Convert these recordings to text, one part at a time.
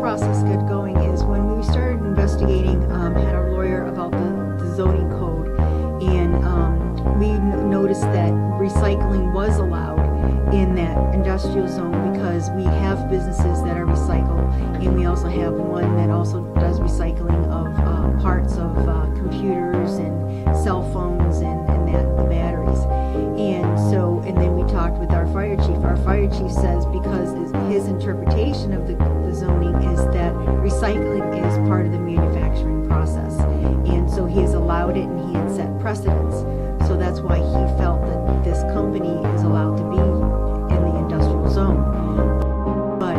process got going is when we started investigating, had our lawyer about the zoning code, and we noticed that recycling was allowed in that industrial zone because we have businesses that are recycled, and we also have one that also does recycling of parts of computers and cell phones and the batteries. And then we talked with our fire chief. Our fire chief says because his interpretation of the zoning is that recycling is part of the manufacturing process, and so he has allowed it, and he had set precedents. So that's why he felt that this company is allowed to be in the industrial zone. But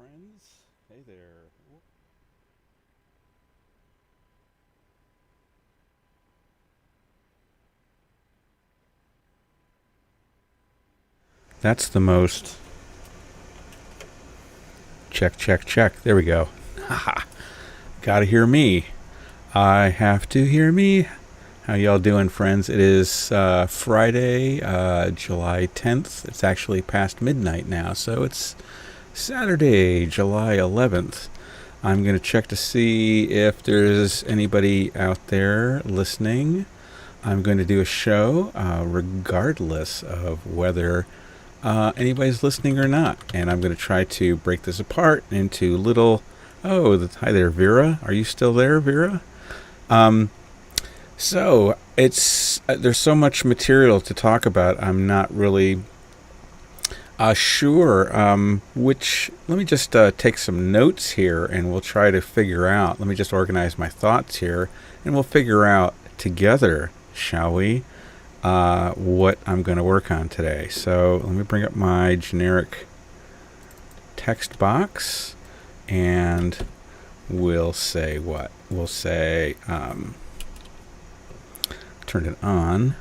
friends. Hey there. That's the most. Check, check, check. There we go. Haha. Gotta hear me. I have to hear me. How y'all doing, friends? It is Friday, July 10th. It's actually past midnight now, so it's Saturday, July 11th. I'm going to check to see if there's anybody out there listening. I'm going to do a show regardless of whether anybody's listening or not. And I'm going to try to break this apart into little... Oh, hi there, Vera. Are you still there, Vera? So it's there's so much material to talk about. I'm not really sure which. Let me just take some notes here, and we'll try to figure out. Let me just organize my thoughts here, and we'll figure out together, shall we? What I'm going to work on today. So let me bring up my generic text box, and we'll say what? We'll say turn it on,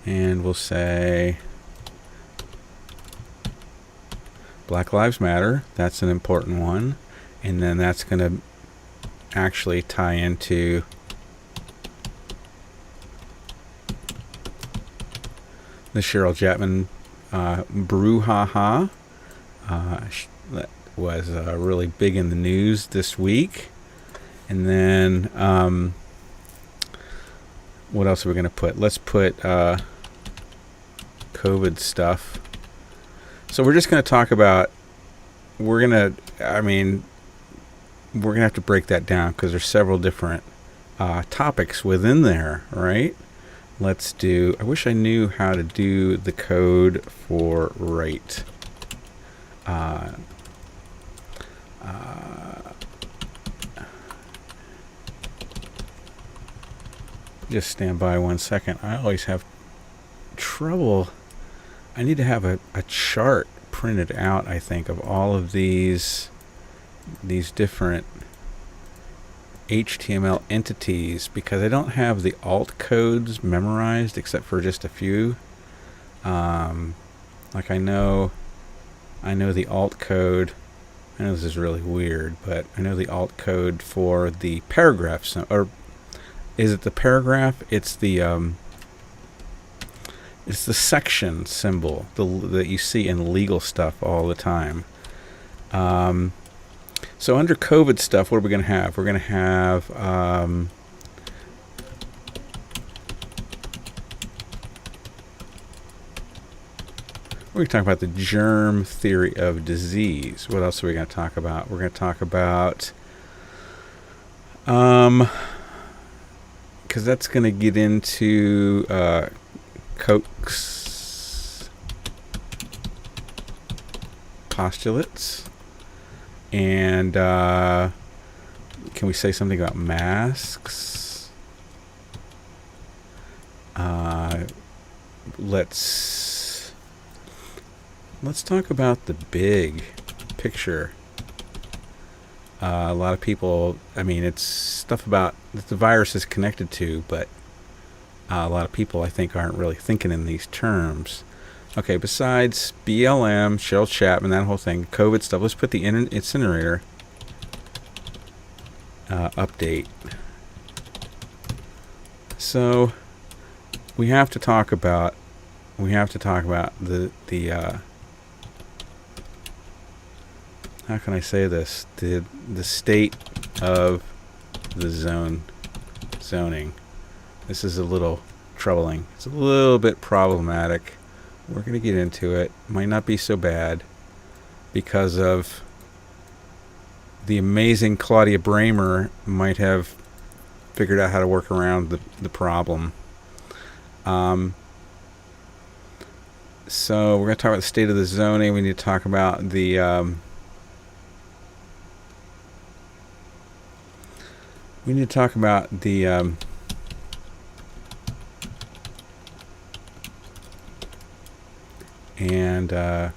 and we'll say Black Lives Matter. That's an important one, and then that's going to actually tie into the Cheryl Chapman brouhaha. That was really big in the news this week. And then what else are we going to put? Let's put COVID stuff. So we're just going to talk about, we're going to have to break that down because there's several different topics within there, right? Let's do, I wish I knew how to do the code for write. Just stand by 1 second. I always have trouble. I need to have a chart printed out, I think, of all of these different HTML entities, because I don't have the alt codes memorized except for just a few. Like I know the alt code. I know this is really weird, but I know the alt code for the paragraph, or is it the paragraph? It's the section symbol that you see in legal stuff all the time. So under COVID stuff, what are we going to have? We're going to have we're going to talk about the germ theory of disease. What else are we going to talk about? We're going to talk about because that's going to get into Koch's postulates. And can we say something about masks? Let's talk about the big picture. A lot of people, it's stuff about that the virus is connected to, but a lot of people, I think, aren't really thinking in these terms. Okay, besides BLM, Cheryl Chapman, that whole thing, COVID stuff, let's put the Incinerator update. So we have to talk about the how can I say this? The state of the zoning. This is a little troubling. It's a little bit problematic. We're going to get into it. Might not be so bad because of the amazing Claudia Bramer might have figured out how to work around the problem. So we're going to talk about the state of the zoning. We need to talk about the and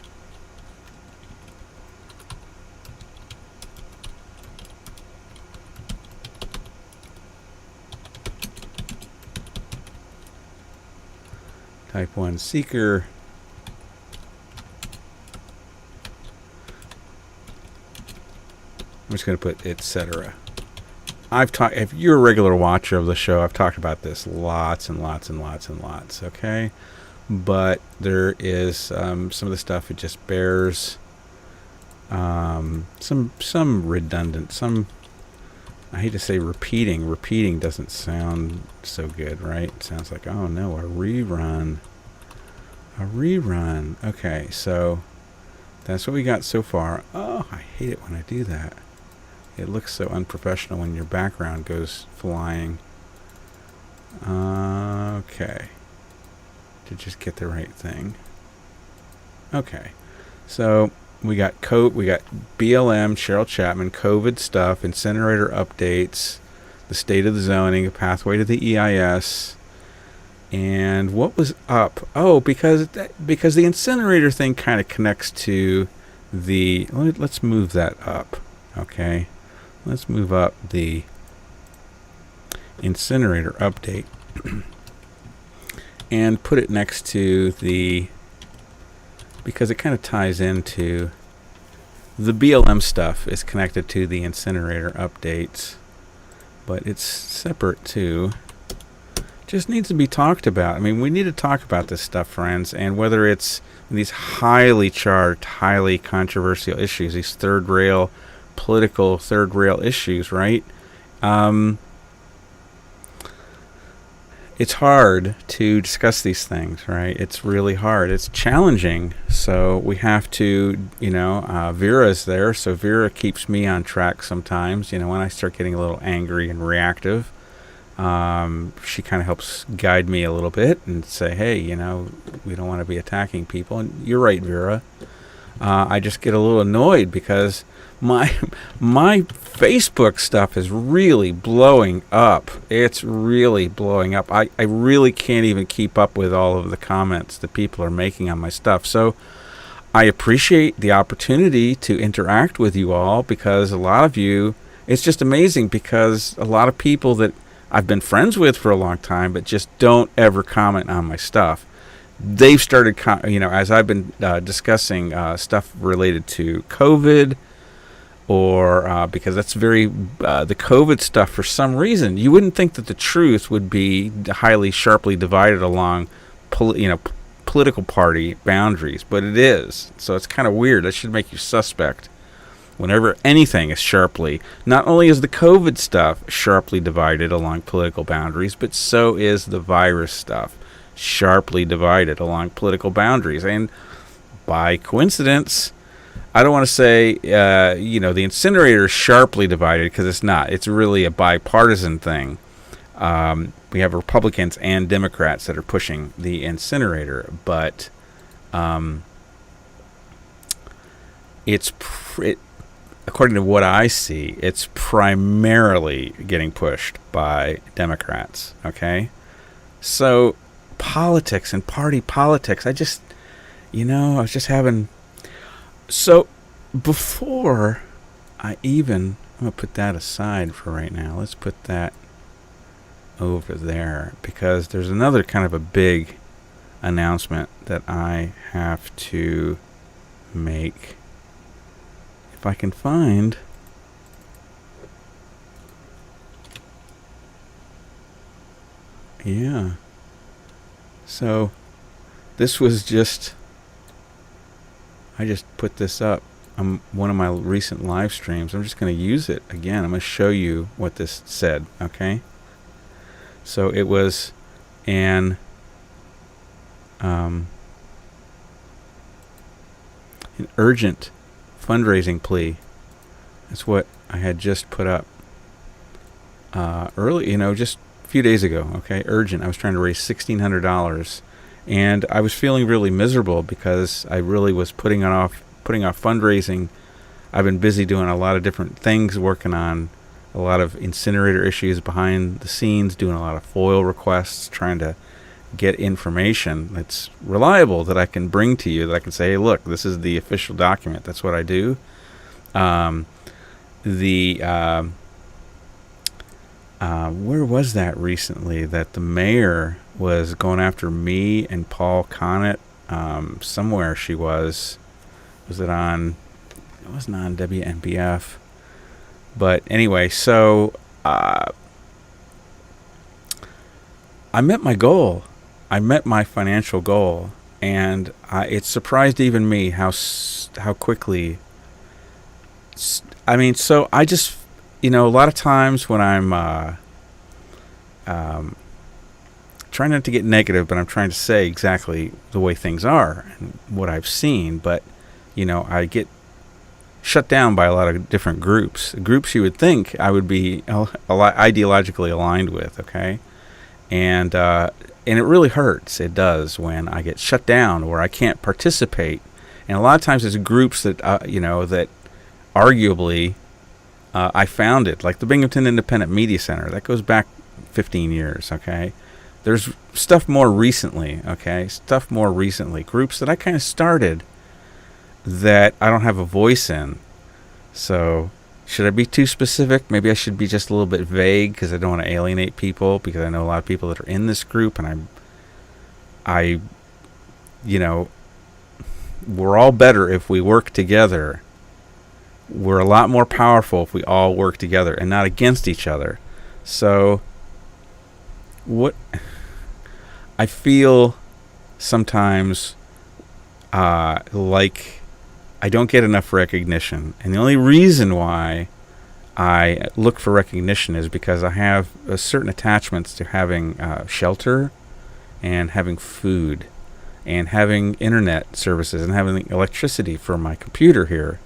type 1 seeker. I'm just going to put etc. If you're a regular watcher of the show, I've talked about this lots and lots and lots and lots, okay? But there is some of the stuff, it just bears some redundant, I hate to say repeating. Repeating doesn't sound so good, right? It sounds like, oh no, a rerun. A rerun. Okay, so that's what we got so far. Oh, I hate it when I do that. It looks so unprofessional when your background goes flying. Okay. To just get the right thing. Okay. So we got BLM, Cheryl Chapman, COVID stuff, Incinerator updates, the state of the zoning, a pathway to the EIS, and what was up? Oh, because the incinerator thing kind of connects to the. Let's move that up. Okay, let's move up the incinerator update and put it next to the. Because it kind of ties into the BLM stuff is connected to the incinerator updates, but it's separate too. Just needs to be talked about. I mean, we need to talk about this stuff, friends, and whether it's these highly charged, highly controversial issues, these political third rail issues, right? It's hard to discuss these things, right? It's really hard. It's challenging. So we have to, Vera's there. So Vera keeps me on track sometimes. When I start getting a little angry and reactive, she kind of helps guide me a little bit and say, hey, we don't want to be attacking people. And you're right, Vera. I just get a little annoyed because my Facebook stuff is really blowing up. It's really blowing up. I really can't even keep up with all of the comments that people are making on my stuff. So I appreciate the opportunity to interact with you all, because a lot of you, it's just amazing, because a lot of people that I've been friends with for a long time but just don't ever comment on my stuff, they've started, as I've been discussing stuff related to COVID, or because that's the COVID stuff, for some reason, you wouldn't think that the truth would be highly sharply divided along, political party boundaries, but it is. So it's kind of weird. That should make you suspect whenever anything is sharply. Not only is the COVID stuff sharply divided along political boundaries, but so is the virus stuff sharply divided along political boundaries. And by coincidence, I don't want to say, the incinerator is sharply divided, because it's not. It's really a bipartisan thing. We have Republicans and Democrats that are pushing the incinerator, but according to what I see, it's primarily getting pushed by Democrats. Okay, so politics and party politics. I was just having. So before I'm going to put that aside for right now. Let's put that over there, because there's another kind of a big announcement that I have to make. If I can find. Yeah. So this was just. I just put this up on one of my recent live streams. I'm just going to use it again. I'm going to show you what this said, okay? So it was an urgent fundraising plea. That's what I had just put up early, just a few days ago, okay? Urgent. I was trying to raise $1,600. And I was feeling really miserable because I really was putting off fundraising. I've been busy doing a lot of different things, working on a lot of incinerator issues behind the scenes, doing a lot of FOIL requests, trying to get information that's reliable that I can bring to you, that I can say, hey, look, this is the official document. That's what I do. Where was that recently that the mayor was going after me and Paul Connett. Somewhere she was. Was it on? It wasn't on WNBF. But anyway, so I met my goal. I met my financial goal, and it surprised even me how quickly. I mean, so I just, a lot of times when I'm trying not to get negative, but I'm trying to say exactly the way things are and what I've seen. But, I get shut down by a lot of different groups you would think I would be a lot ideologically aligned with, okay? And it really hurts. It does when I get shut down or I can't participate. And a lot of times it's groups that, that arguably I founded, like the Binghamton Independent Media Center. That goes back 15 years, okay? There's stuff more recently, okay? Groups that I kind of started that I don't have a voice in. So should I be too specific? Maybe I should be just a little bit vague because I don't want to alienate people, because I know a lot of people that are in this group, and we're all better if we work together. We're a lot more powerful if we all work together and not against each other. So what I feel sometimes like I don't get enough recognition. And the only reason why I look for recognition is because I have certain attachments to having shelter and having food and having internet services and having electricity for my computer here,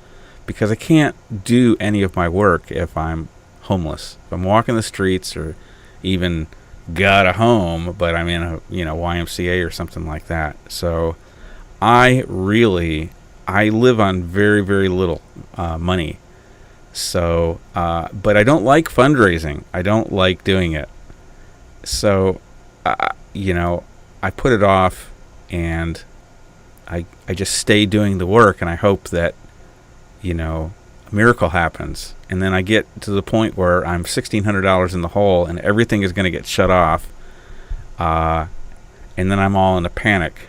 because I can't do any of my work if I'm homeless. If I'm walking the streets, or even got a home, but I'm in a YMCA or something like that. So I live on very, very little money. So, but I don't like fundraising. I don't like doing it. So, I put it off, and I just stay doing the work, and I hope that, a miracle happens. And then I get to the point where I'm $1,600 in the hole, and everything is going to get shut off. And then I'm all in a panic.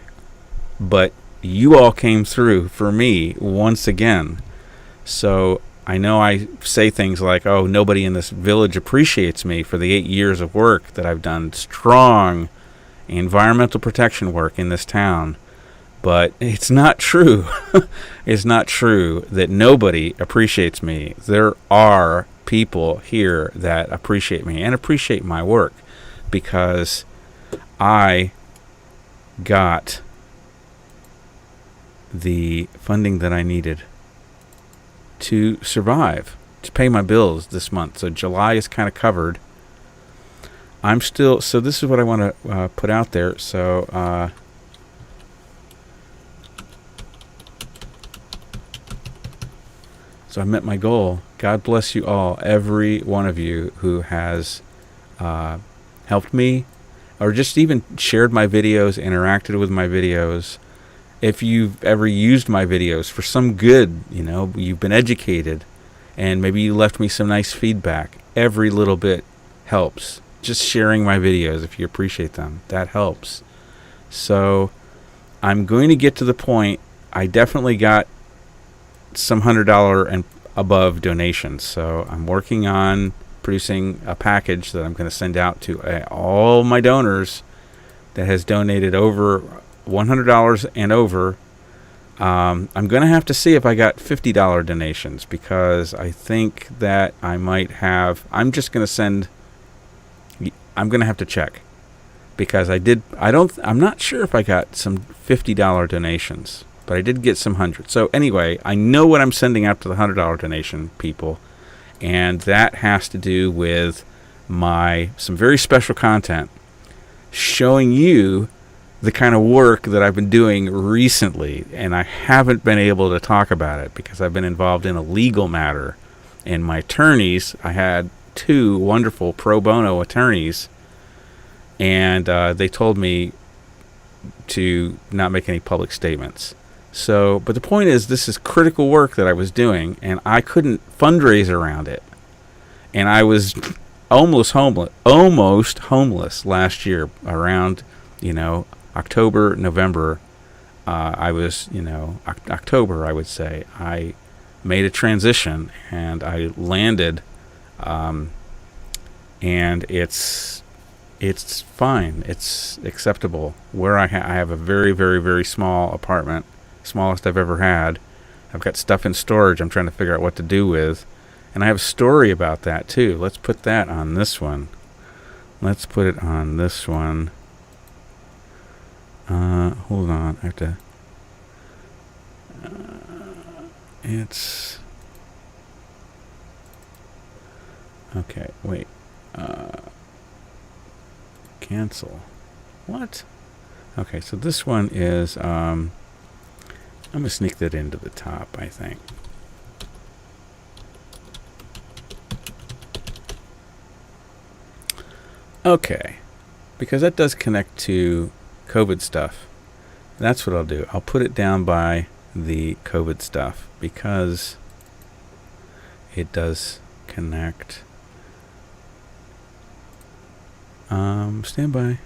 But you all came through for me once again. So I know I say things like, oh, nobody in this village appreciates me for the 8 years of work that I've done, strong environmental protection work in this town. But it's not true. It's not true that nobody appreciates me. There are people here that appreciate me and appreciate my work, because I got the funding that I needed to survive, to pay my bills this month. So July is kind of covered. So this is what I want to put out there. So I met my goal. God bless you all, every one of you who has helped me, or just even shared my videos, interacted with my videos. If you've ever used my videos for some good, you've been educated, and maybe you left me some nice feedback. Every little bit helps. Just sharing my videos, if you appreciate them, that helps. So I'm going to get to the point. I definitely got some $100 and above donations. So I'm working on producing a package that I'm going to send out to all my donors that has donated over $100 and over. I'm going to have to see if I got $50 donations, because I think that I might have. I'm going to have to check, because I'm not sure if I got some $50 donations, but I did get some hundreds. So anyway, I know what I'm sending out to the $100 donation people, and that has to do with some very special content showing you the kind of work that I've been doing recently, and I haven't been able to talk about it because I've been involved in a legal matter. And my attorneys, I had 2 wonderful pro bono attorneys, and they told me to not make any public statements. So, but the point is, this is critical work that I was doing, and I couldn't fundraise around it. And I was almost homeless last year around, October, November. I was, October, I would say. I made a transition and I landed, and it's fine. It's acceptable. Where I have a very, very, very small apartment, smallest I've ever had. I've got stuff in storage I'm trying to figure out what to do with. And I have a story about that too. Let's put that on this one. Let's put it on this one. Hold on. I have to... it's... Okay, wait. Cancel. What? Okay, so this one is... I'm going to sneak that into the top, I think. Okay, because that does connect to COVID stuff. That's what I'll do. I'll put it down by the COVID stuff because it does connect. Stand by.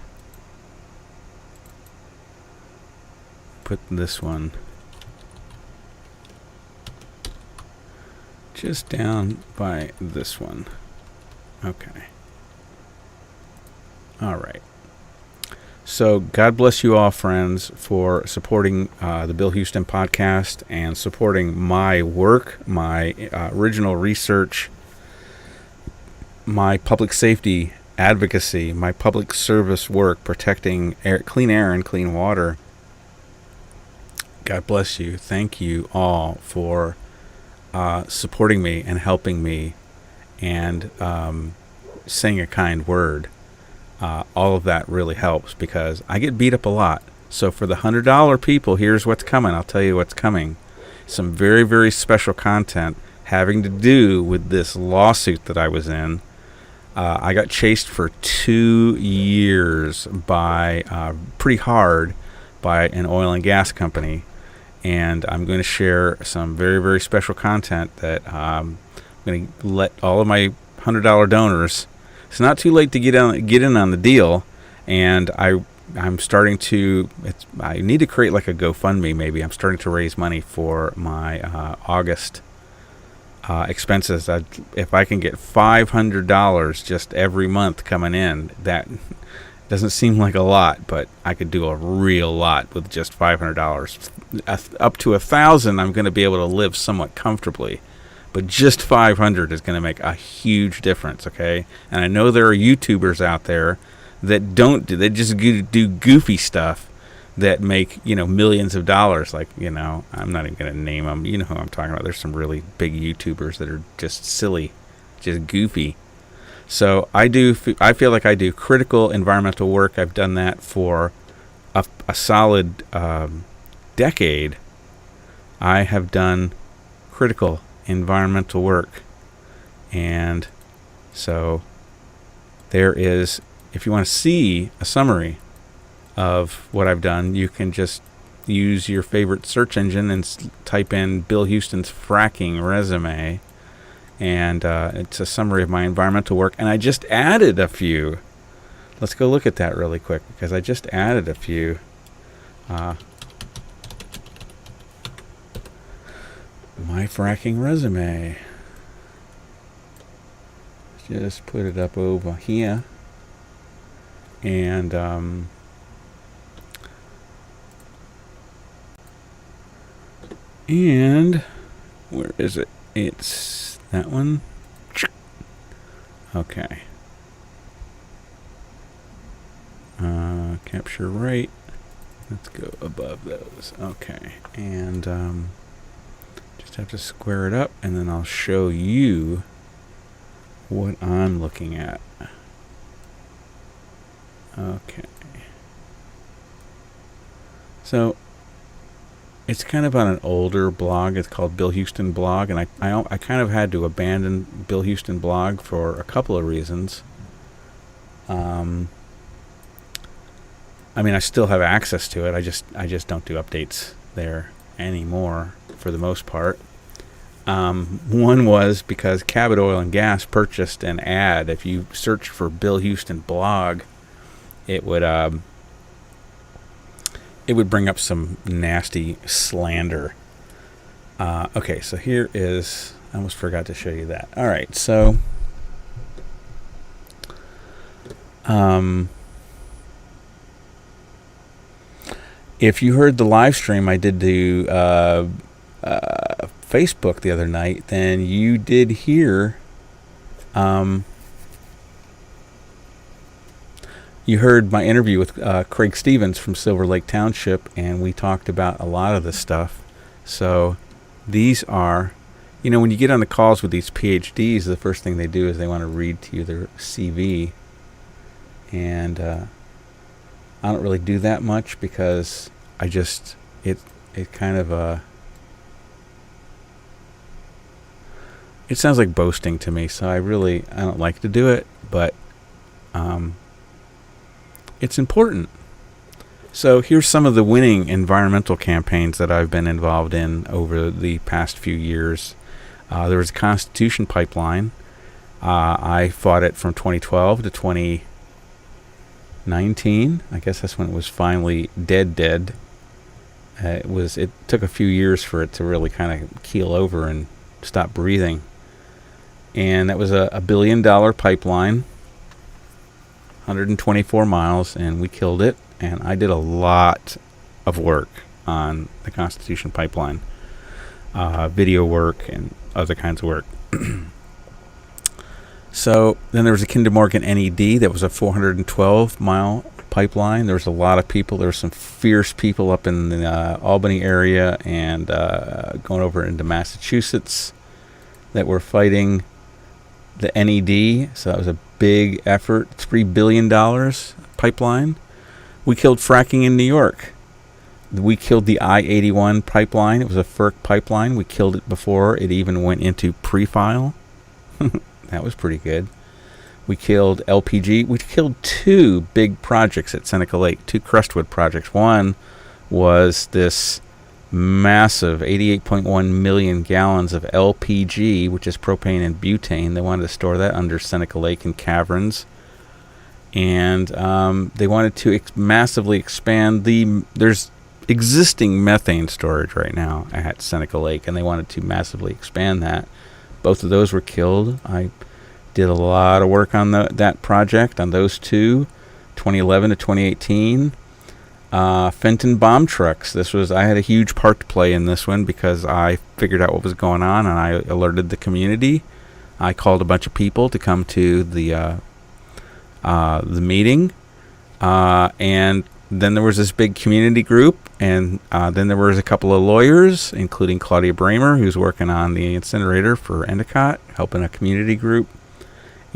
Put this one just down by this one. Okay. All right. So God bless you all, friends, for supporting the Bill Houston podcast and supporting my work, my original research, my public safety advocacy, my public service work, protecting clean air and clean water. God bless you. Thank you all for supporting me and helping me and saying a kind word. All of that really helps because I get beat up a lot. So for the $100 people, here's what's coming. I'll tell you what's coming. Some very, very special content having to do with this lawsuit that I was in. I got chased for 2 years by pretty hard by an oil and gas company. And I'm going to share some very, very special content that I'm going to let all of my $100 donors. It's not too late to get in on the deal, and I'm starting to. I need to create like a GoFundMe. Maybe I'm starting to raise money for my August expenses. If I can get $500 just every month coming in, that doesn't seem like a lot, but I could do a real lot with just $500. Up to $1,000, I'm going to be able to live somewhat comfortably. But just 500 is going to make a huge difference, okay? And I know there are YouTubers out there that don't do, they just do goofy stuff that make, millions of dollars. Like, I'm not even going to name them. You know who I'm talking about. There's some really big YouTubers that are just silly, just goofy. So I feel like I do critical environmental work. I've done that for a solid decade. I have done critical environmental work, and so there is, if you want to see a summary of what I've done, you can just use your favorite search engine and type in Bill Houston's fracking resume, and it's a summary of my environmental work. And I just added a few. Let's go look at that really quick because I just added a few. My fracking resume. Just put it up over here. And where is it? It's that one. Okay. Capture right. Let's go above those. Okay. And just have to square it up, and then I'll show you what I'm looking at. Okay. So it's kind of on an older blog. It's called Bill Houston Blog, and I kind of had to abandon Bill Houston Blog for a couple of reasons. I still have access to it. I just don't do updates there anymore for the most part. One was because Cabot Oil and Gas purchased an ad. If you search for Bill Houston blog, it would bring up some nasty slander. Okay, so here is, I almost forgot to show you that. All right, so if you heard the live stream I did to Facebook the other night, then you did hear you heard my interview with Craig Stevens from Silver Lake Township, and we talked about a lot of this stuff. So these are, when you get on the calls with these PhDs, the first thing they do is they want to read to you their CV. And I don't really do that much because I just, it kind of, it sounds like boasting to me, so I don't like to do it, but it's important. So here's some of the winning environmental campaigns that I've been involved in over the past few years. There was a Constitution pipeline. I fought it from 2012 to 2019. I guess that's when it was finally dead. It took a few years for it to really kind of keel over and stop breathing. And that was a $1 billion pipeline, 124 miles, and we killed it. And I did a lot of work on the Constitution pipeline, video work and other kinds of work. So then there was a Kinder Morgan NED that was a 412-mile pipeline. There was a lot of people. There were some fierce people up in the Albany area and going over into Massachusetts that were fighting the NED. So that was a big effort, $3 billion pipeline. We killed fracking in New York. We killed the I-81 pipeline. It was a FERC pipeline. We killed it before it even went into pre-file. That was pretty good. We killed LPG. We killed two big projects at Seneca Lake, two Crestwood projects. One was this massive 88.1 million gallons of LPG, which is propane and butane. They wanted to store that under Seneca Lake in caverns. And they wanted to massively expand there's existing methane storage right now at Seneca Lake, and they wanted to massively expand that. Both of those were killed. I did a lot of work on that project, on those two, 2011 to 2018. Fenton bomb trucks. I had a huge part to play in this one because I figured out what was going on and I alerted the community. I called a bunch of people to come to the meeting, and then there was this big community group, and then there was a couple of lawyers, including Claudia Bramer, who's working on the incinerator for Endicott, helping a community group,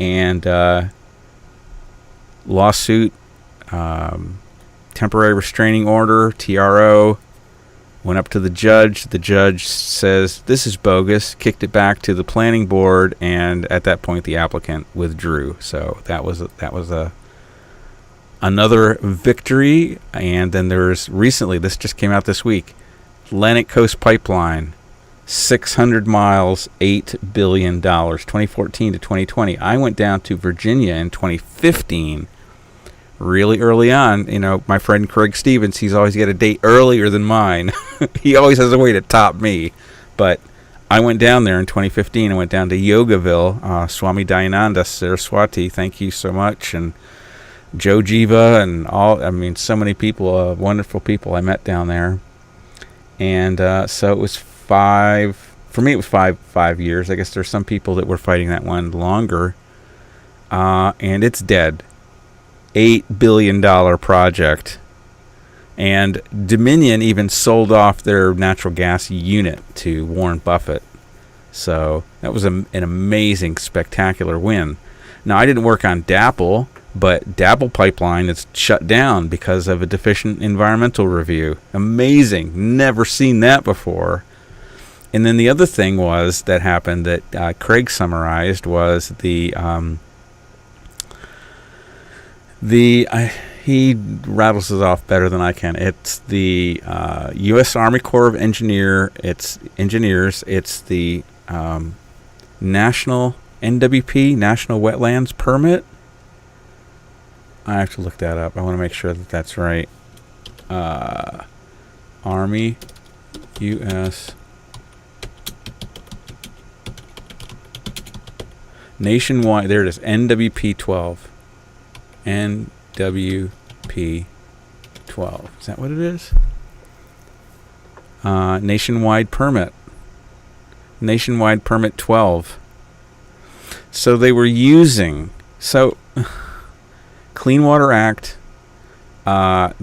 and lawsuit, temporary restraining order, TRO, went up to the judge. The judge says, this is bogus, kicked it back to the planning board, and at that point the applicant withdrew. So that was another victory. And then there's recently, this just came out this week, Atlantic Coast Pipeline, 600 miles, $8 billion, 2014 to 2020. I went down to Virginia in 2015, really early on. My friend Craig Stevens, he's always got a date earlier than mine. He always has a way to top me. But I went down there in 2015. I went down to Yogaville, Swami Dayananda Saraswati, thank you so much, and Joe Jiva and so many people, wonderful people I met down there. And so it was for me it was five years. I guess there's some people that were fighting that one longer. And it's dead. $8 billion project. And Dominion even sold off their natural gas unit to Warren Buffett. So that was an amazing, spectacular win. Now, I didn't work on DAPL, but DAPL pipeline is shut down because of a deficient environmental review. Amazing. Never seen that before. And then the other thing that happened that Craig summarized was he rattles it off better than I can. It's the U.S. Army Corps of Engineers. It's the National NWP, National Wetlands Permit. I have to look that up. I want to make sure that that's right. Army, U.S. Nationwide, there it is, NWP 12. NWP 12. Is that what it is? Nationwide permit. Nationwide permit 12. So they were using, Clean Water Act, it's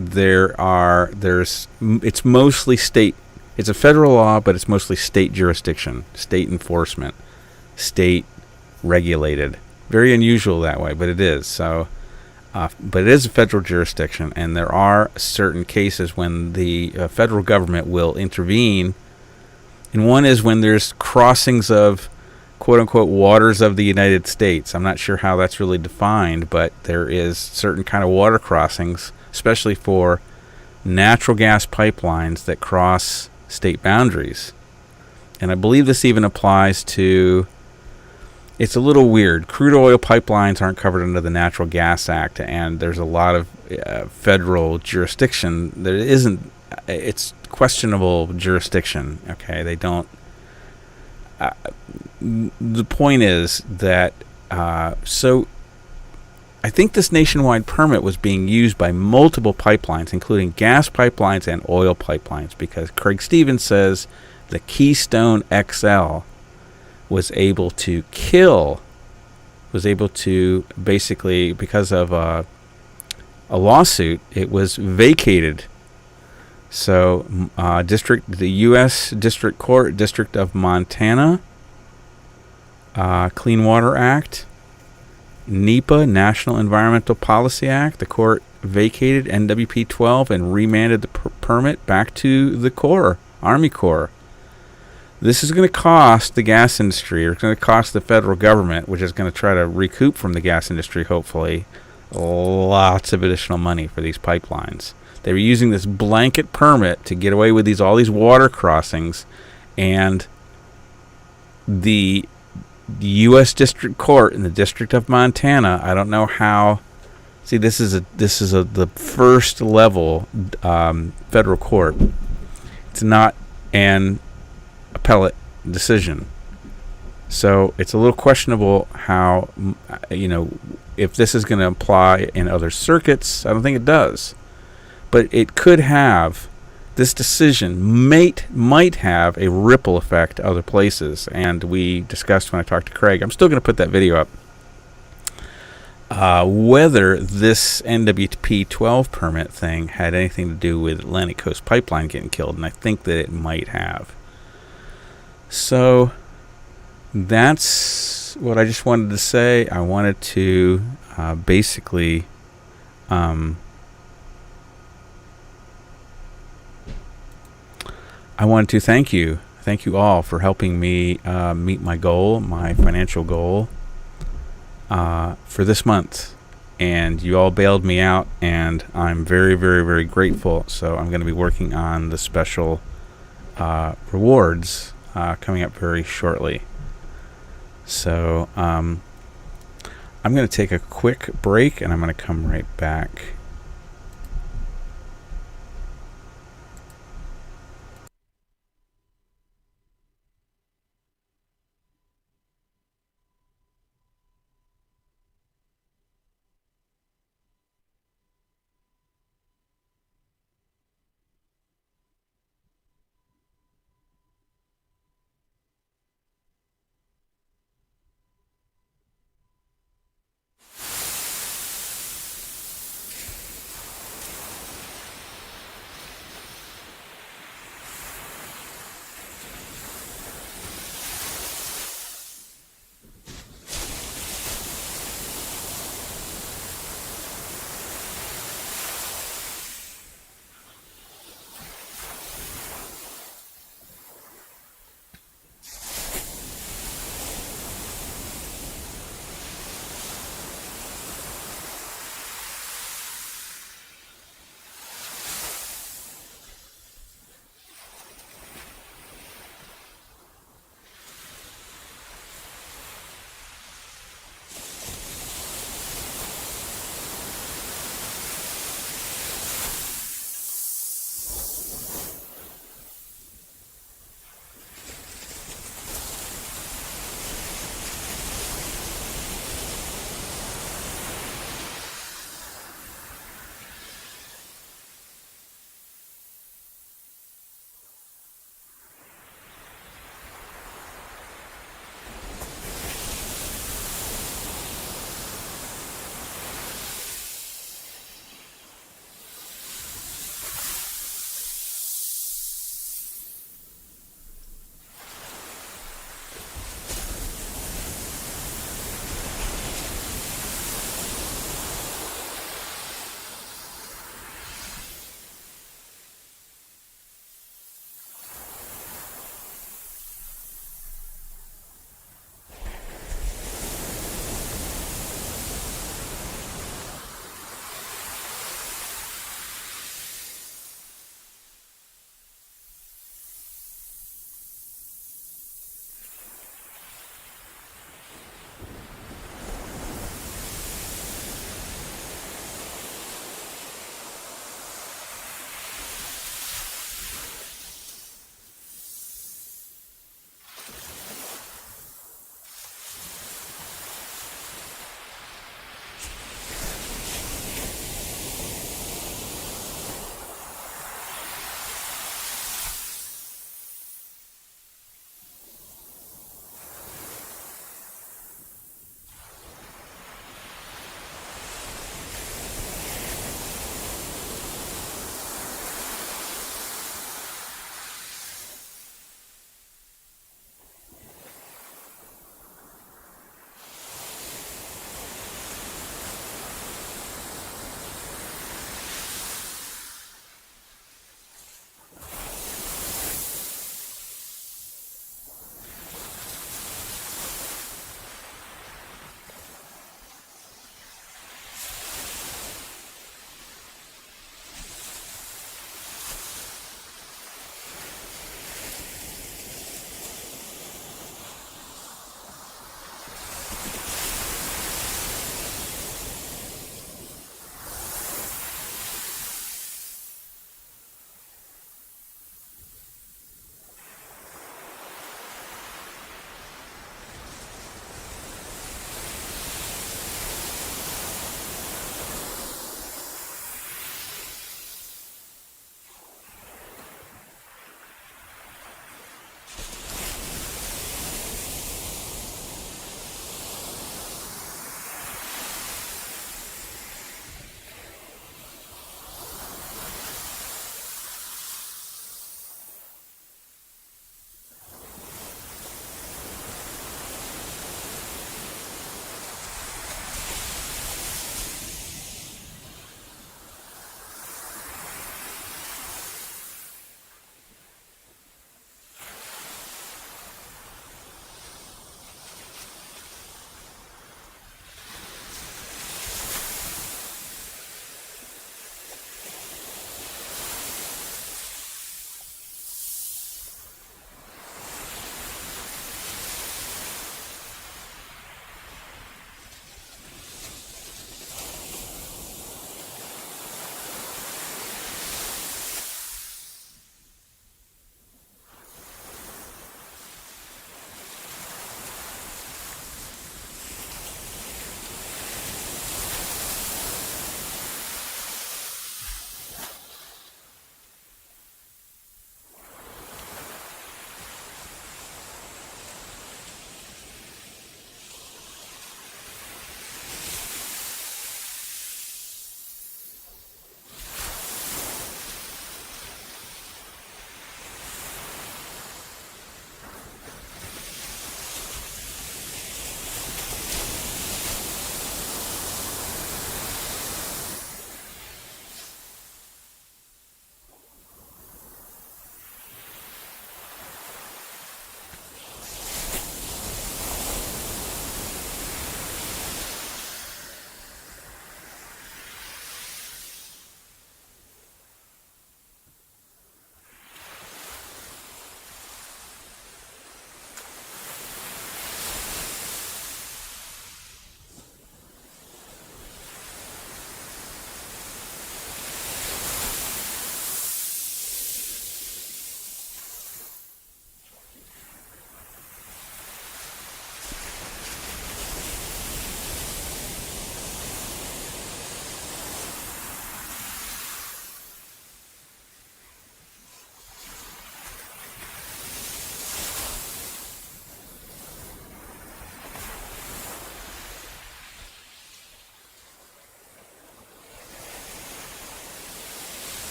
mostly state, it's a federal law, but it's mostly state jurisdiction, state enforcement, state regulated. Very unusual that way, but it is. So, but it is a federal jurisdiction, and there are certain cases when the federal government will intervene. And one is when there's crossings of quote-unquote waters of the United States. I'm not sure how that's really defined, but there is certain kind of water crossings, especially for natural gas pipelines that cross state boundaries. And I believe this even applies to, it's a little weird, crude oil pipelines aren't covered under the Natural Gas Act, and there's a lot of federal jurisdiction that isn't, it's questionable jurisdiction. Okay, they don't, the point is that so I think this nationwide permit was being used by multiple pipelines, including gas pipelines and oil pipelines, because Craig Stevens says the Keystone XL was able to basically, because of a lawsuit, it was vacated. So the U.S. District Court, District of Montana, Clean Water Act, NEPA, National Environmental Policy Act, the court vacated NWP 12 and remanded the permit back to the Corps, Army Corps. This is going to cost the gas industry, or it's going to cost the federal government, which is going to try to recoup from the gas industry, hopefully, lots of additional money for these pipelines. They were using this blanket permit to get away with all these water crossings, and the U.S. District Court in the District of Montana, I don't know how. See, this is the first level federal court. It's not an appellate decision, so it's a little questionable how, if this is going to apply in other circuits. I don't think it does. But it could have, this decision might have a ripple effect to other places. And we discussed when I talked to Craig, I'm still going to put that video up, whether this NWP 12 permit thing had anything to do with Atlantic Coast Pipeline getting killed. And I think that it might have. So that's what I just wanted to say. I wanted to basically... I wanted to thank you all for helping me meet my goal, my financial goal for this month. And you all bailed me out, and I'm very, very, very grateful. So I'm going to be working on the special rewards coming up very shortly. So I'm going to take a quick break, and I'm going to come right back.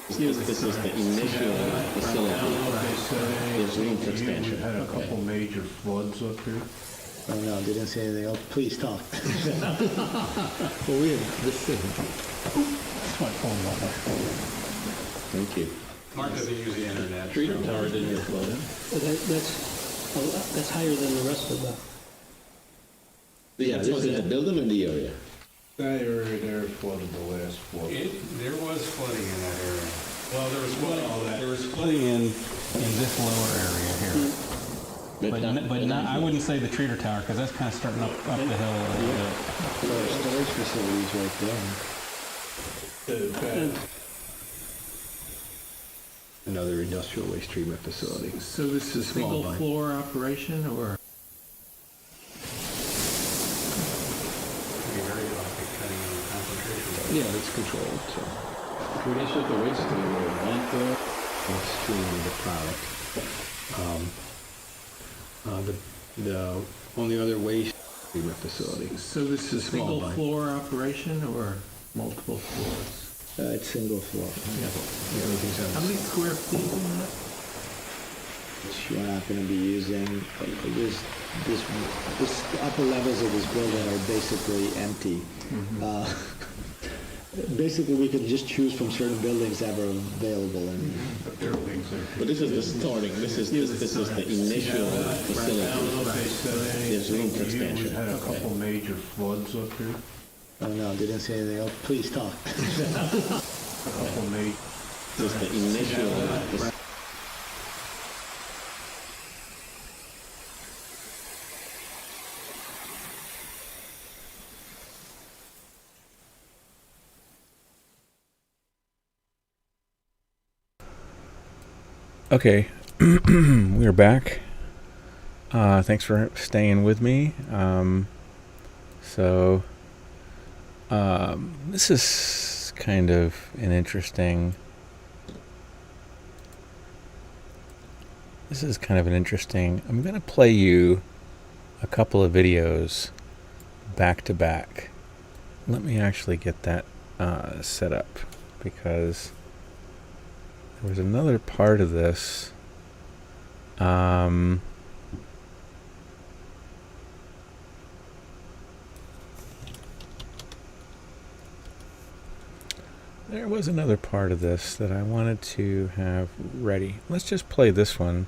This is the initial facility. There's room for expansion. We've had a couple major floods up here. Oh, no, they didn't say anything else. Please talk. Well, we have this thing. That's my phone number. Thank you. Mark doesn't use the internet. Treatment tower didn't get flooded. That's higher than the rest of the. Yeah, this is the building or the area? That area there flooded the last flood. There was flooding in that area. Well, there was flooding. There was flooding in this lower area here. But not, I wouldn't say the treater tower, because that's kind of starting up the hill a little bit. Storage facilities right there. Another industrial waste treatment facility. So this is Small single mine. floor operation or? Yeah, it's controlled, so We just ship the waste to one floor. it's treating the product. The only other waste treatment facility. So this is Small single mine. floor operation or multiple floors? It's single floor. Everything's on How many square feet in that? Which you're not gonna be using. This upper levels of this building are basically empty. Basically, we can just choose from certain buildings that are available and But this is the starting, this is the initial facility. There's room for We've expansion. had a couple major floods up here. oh, no, they didn't say anything else. Please talk. A couple major. This is the initial facility. Okay, we're back. Thanks for staying with me. This is kind of an interesting. I'm going to play you a couple of videos back to back. Let me actually get that set up, because there was another part of this. There was another part of this that I wanted to have ready. Let's just play this one.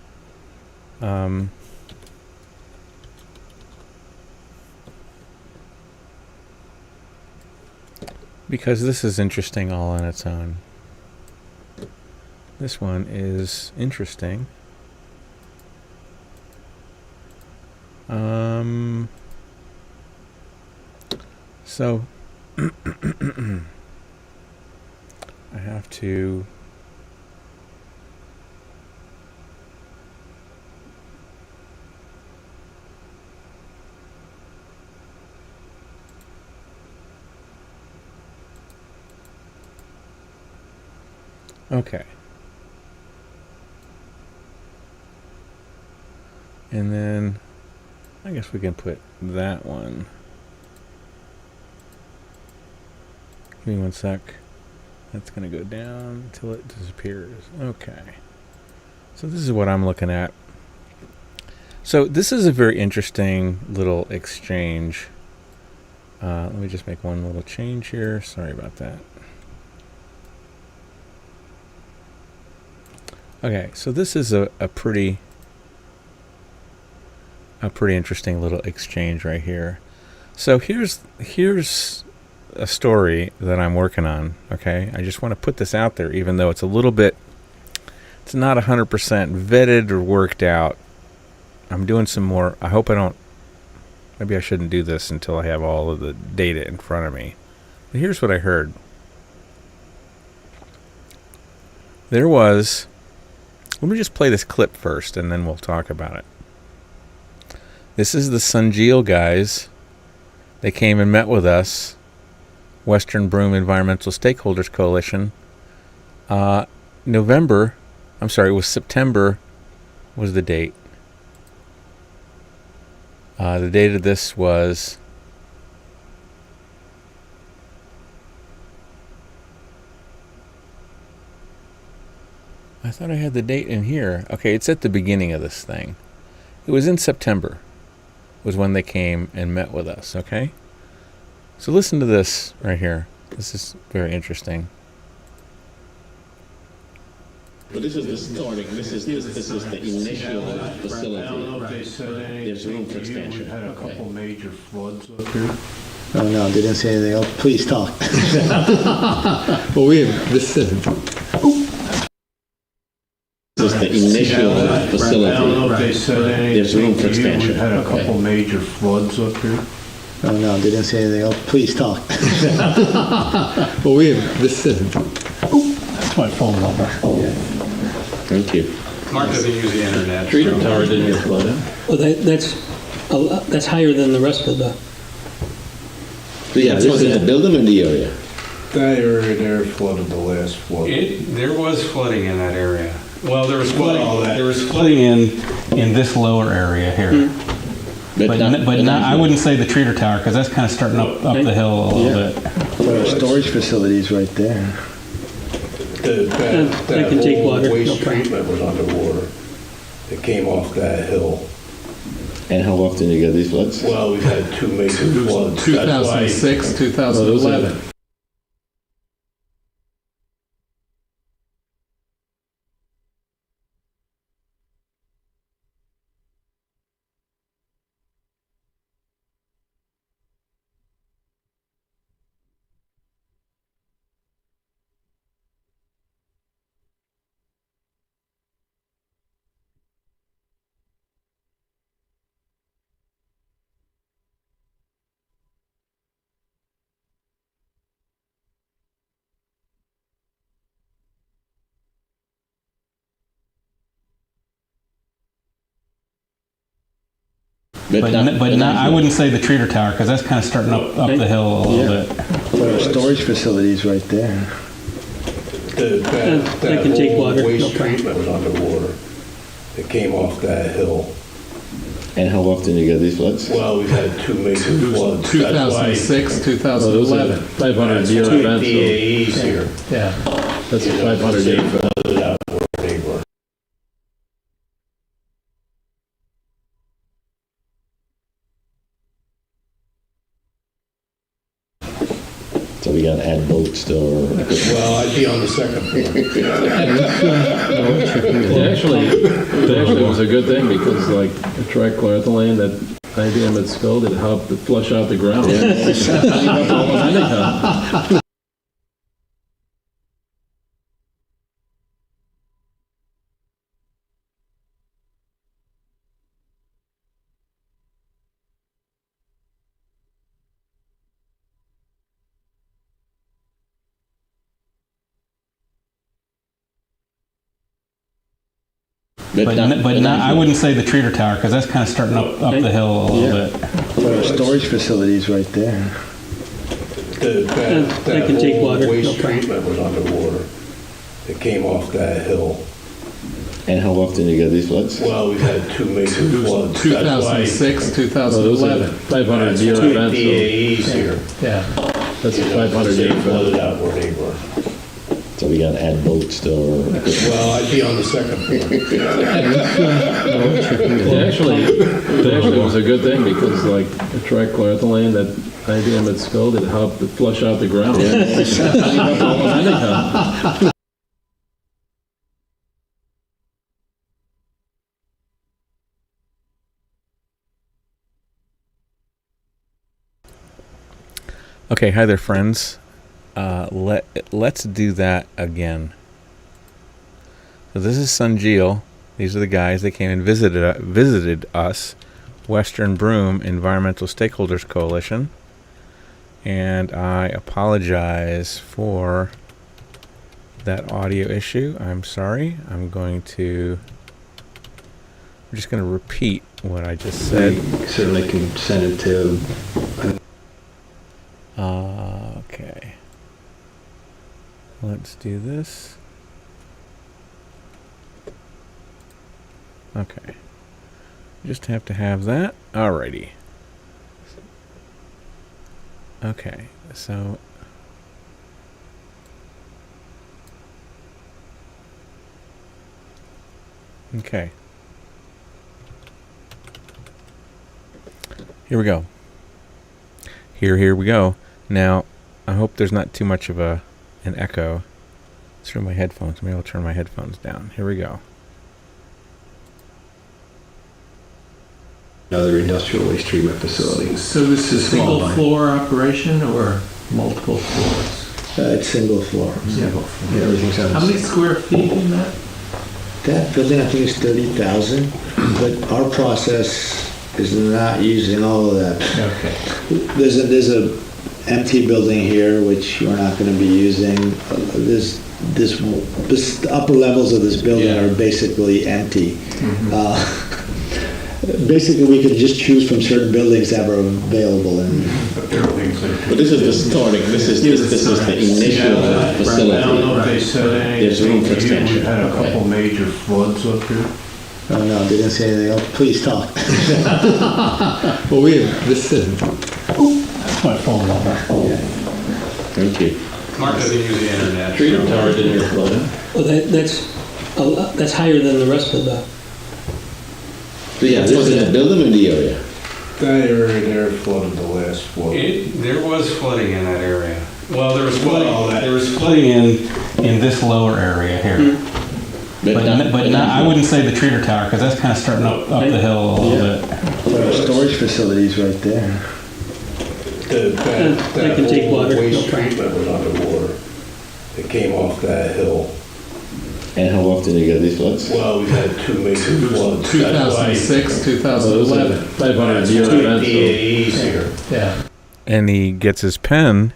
Because this is interesting all on its own. This one is interesting. So I have to okay. And then I guess we can put that one. Give me one sec. That's going to go down until it disappears. Okay. So this is what I'm looking at. So this is a very interesting little exchange. Let me just make one little change here. Sorry about that. Okay, so this is a pretty interesting little exchange right here. So here's a story that I'm working on. Okay, I just want to put this out there, even though it's a little bit, it's not 100% vetted or worked out. I'm doing some more. I hope I don't. Maybe I shouldn't do this until I have all of the data in front of me. But here's what I heard. There was. Let me just play this clip first, and then we'll talk about it. This is the Sunjeel guys. They came and met with us, Western Broome Environmental Stakeholders Coalition. It was September was the date. The date of this was I thought I had the date in here. Okay, it's at the beginning of this thing. It was in September, was when they came and met with us, okay? So listen to this right here. This is very interesting. But this is the starting, this is the initial facility. I don't know if they said anything. There's room for to you. expansion. We've had a couple major floods up here. Oh, no, they didn't say anything else. Please talk. Well, we have, this is, This is the initial I don't facility. know if they said anything. There's room for to you. expansion. We've had a couple major floods up here. Oh, no, they didn't say anything else. Please talk. well, we have, this is, That's my phone number. Thank you. Mark doesn't use the internet. Treater tower didn't get flooded. Well, that's higher than the rest of the, Yeah, this is the building in the area. That area there flooded the last flood. There was flooding in that area. Well, there was flooding. Well, that- There was flooding in this lower area here, but not. I wouldn't say the treater tower because that's kind of starting up the hill a little bit. But our storage facility's right there. That can take whole water, no waste problem. treatment was underwater. It came off that hill. And how often do you get these floods? Well, we've had two major floods. That's why- 2006, 2011. But not. I wouldn't say the treater tower because that's kind of starting up the hill a little bit. But our storage facility's right there. that can take whole water, no waste problem. treatment was underwater. It came off that hill. And how often do you get these floods? Well, we've had two major floods. 2006, 2011. 500 Two DAEs here. Yeah. That's You know, they flooded out where they were. So we gotta add boats to our. Well, I'd be on the second floor. Actually, it was a good thing because like a trichloroethylene that IBM had spilled, it helped to flush out the ground. Anyhow. But not. I wouldn't say the treater tower because that's kind of starting up the hill a little bit. But our storage facility's right there. That can take whole water, no waste problem. treatment was underwater. It came off that hill. And how often do you get these floods? Well, we've had two major floods. 2006, 2011. 500 That's year why two event. DAEs here. Yeah. That's a You know, 500 they year event. flooded out where they were. So we gotta add boats to our. Well, I'd be on the second floor. Actually, it was a good thing because like a trichloroethylene that IBM had spilled, it helped to flush out the ground. Anyhow. Okay, hi there, friends. Let's do that again. So this is Sunjeel. These are the guys that came and visited us, Western Broome Environmental Stakeholders Coalition. And I apologize for that audio issue. I'm sorry. I'm just going to repeat what I just said. Certainly can send it to, Okay. Let's do this. Okay. Just have to have that. Alrighty. Okay, so Okay. Here we go. Here we go. Now, I hope there's not too much of an echo. Let's turn my headphones. Maybe I'll turn my headphones down. Here we go. Another industrial waste treatment facility. So this is single floor operation or multiple floors? It's single floor. Single floor. Yeah, everything's on. How many square feet in that? That building, I think, is 30,000, but our process is not using all of that. Okay. There's a empty building here, which we're not gonna be using. The upper levels of this building are basically empty. Basically, we could just choose from certain buildings that were available, and But this is the starting, this is the initial I don't facility. know if they said There's room for anything. We extension. had a couple major floods up here. oh no, they didn't say anything else. Please talk. Well, we have, this is, that's my phone number. Thank you. Mark doesn't use the internet. Treater tower didn't get flooded. Well, that's higher than the rest of the, So yeah, this is the building in the area. That area there flooded the last flood. There was flooding in that area. Well, there was flooding. Well, that- There was flooding in this lower area here, but not, I wouldn't say the treater tower because that's kind of starting up the hill a little bit. There are storage facilities right there. That can take whole water, no Waste problem. treatment was underwater. It came off that hill. And how often do you get these floods? Well, we had two major floods. 2006, 2011. 500 That's year why events. DAE's here. Yeah. And he gets his pen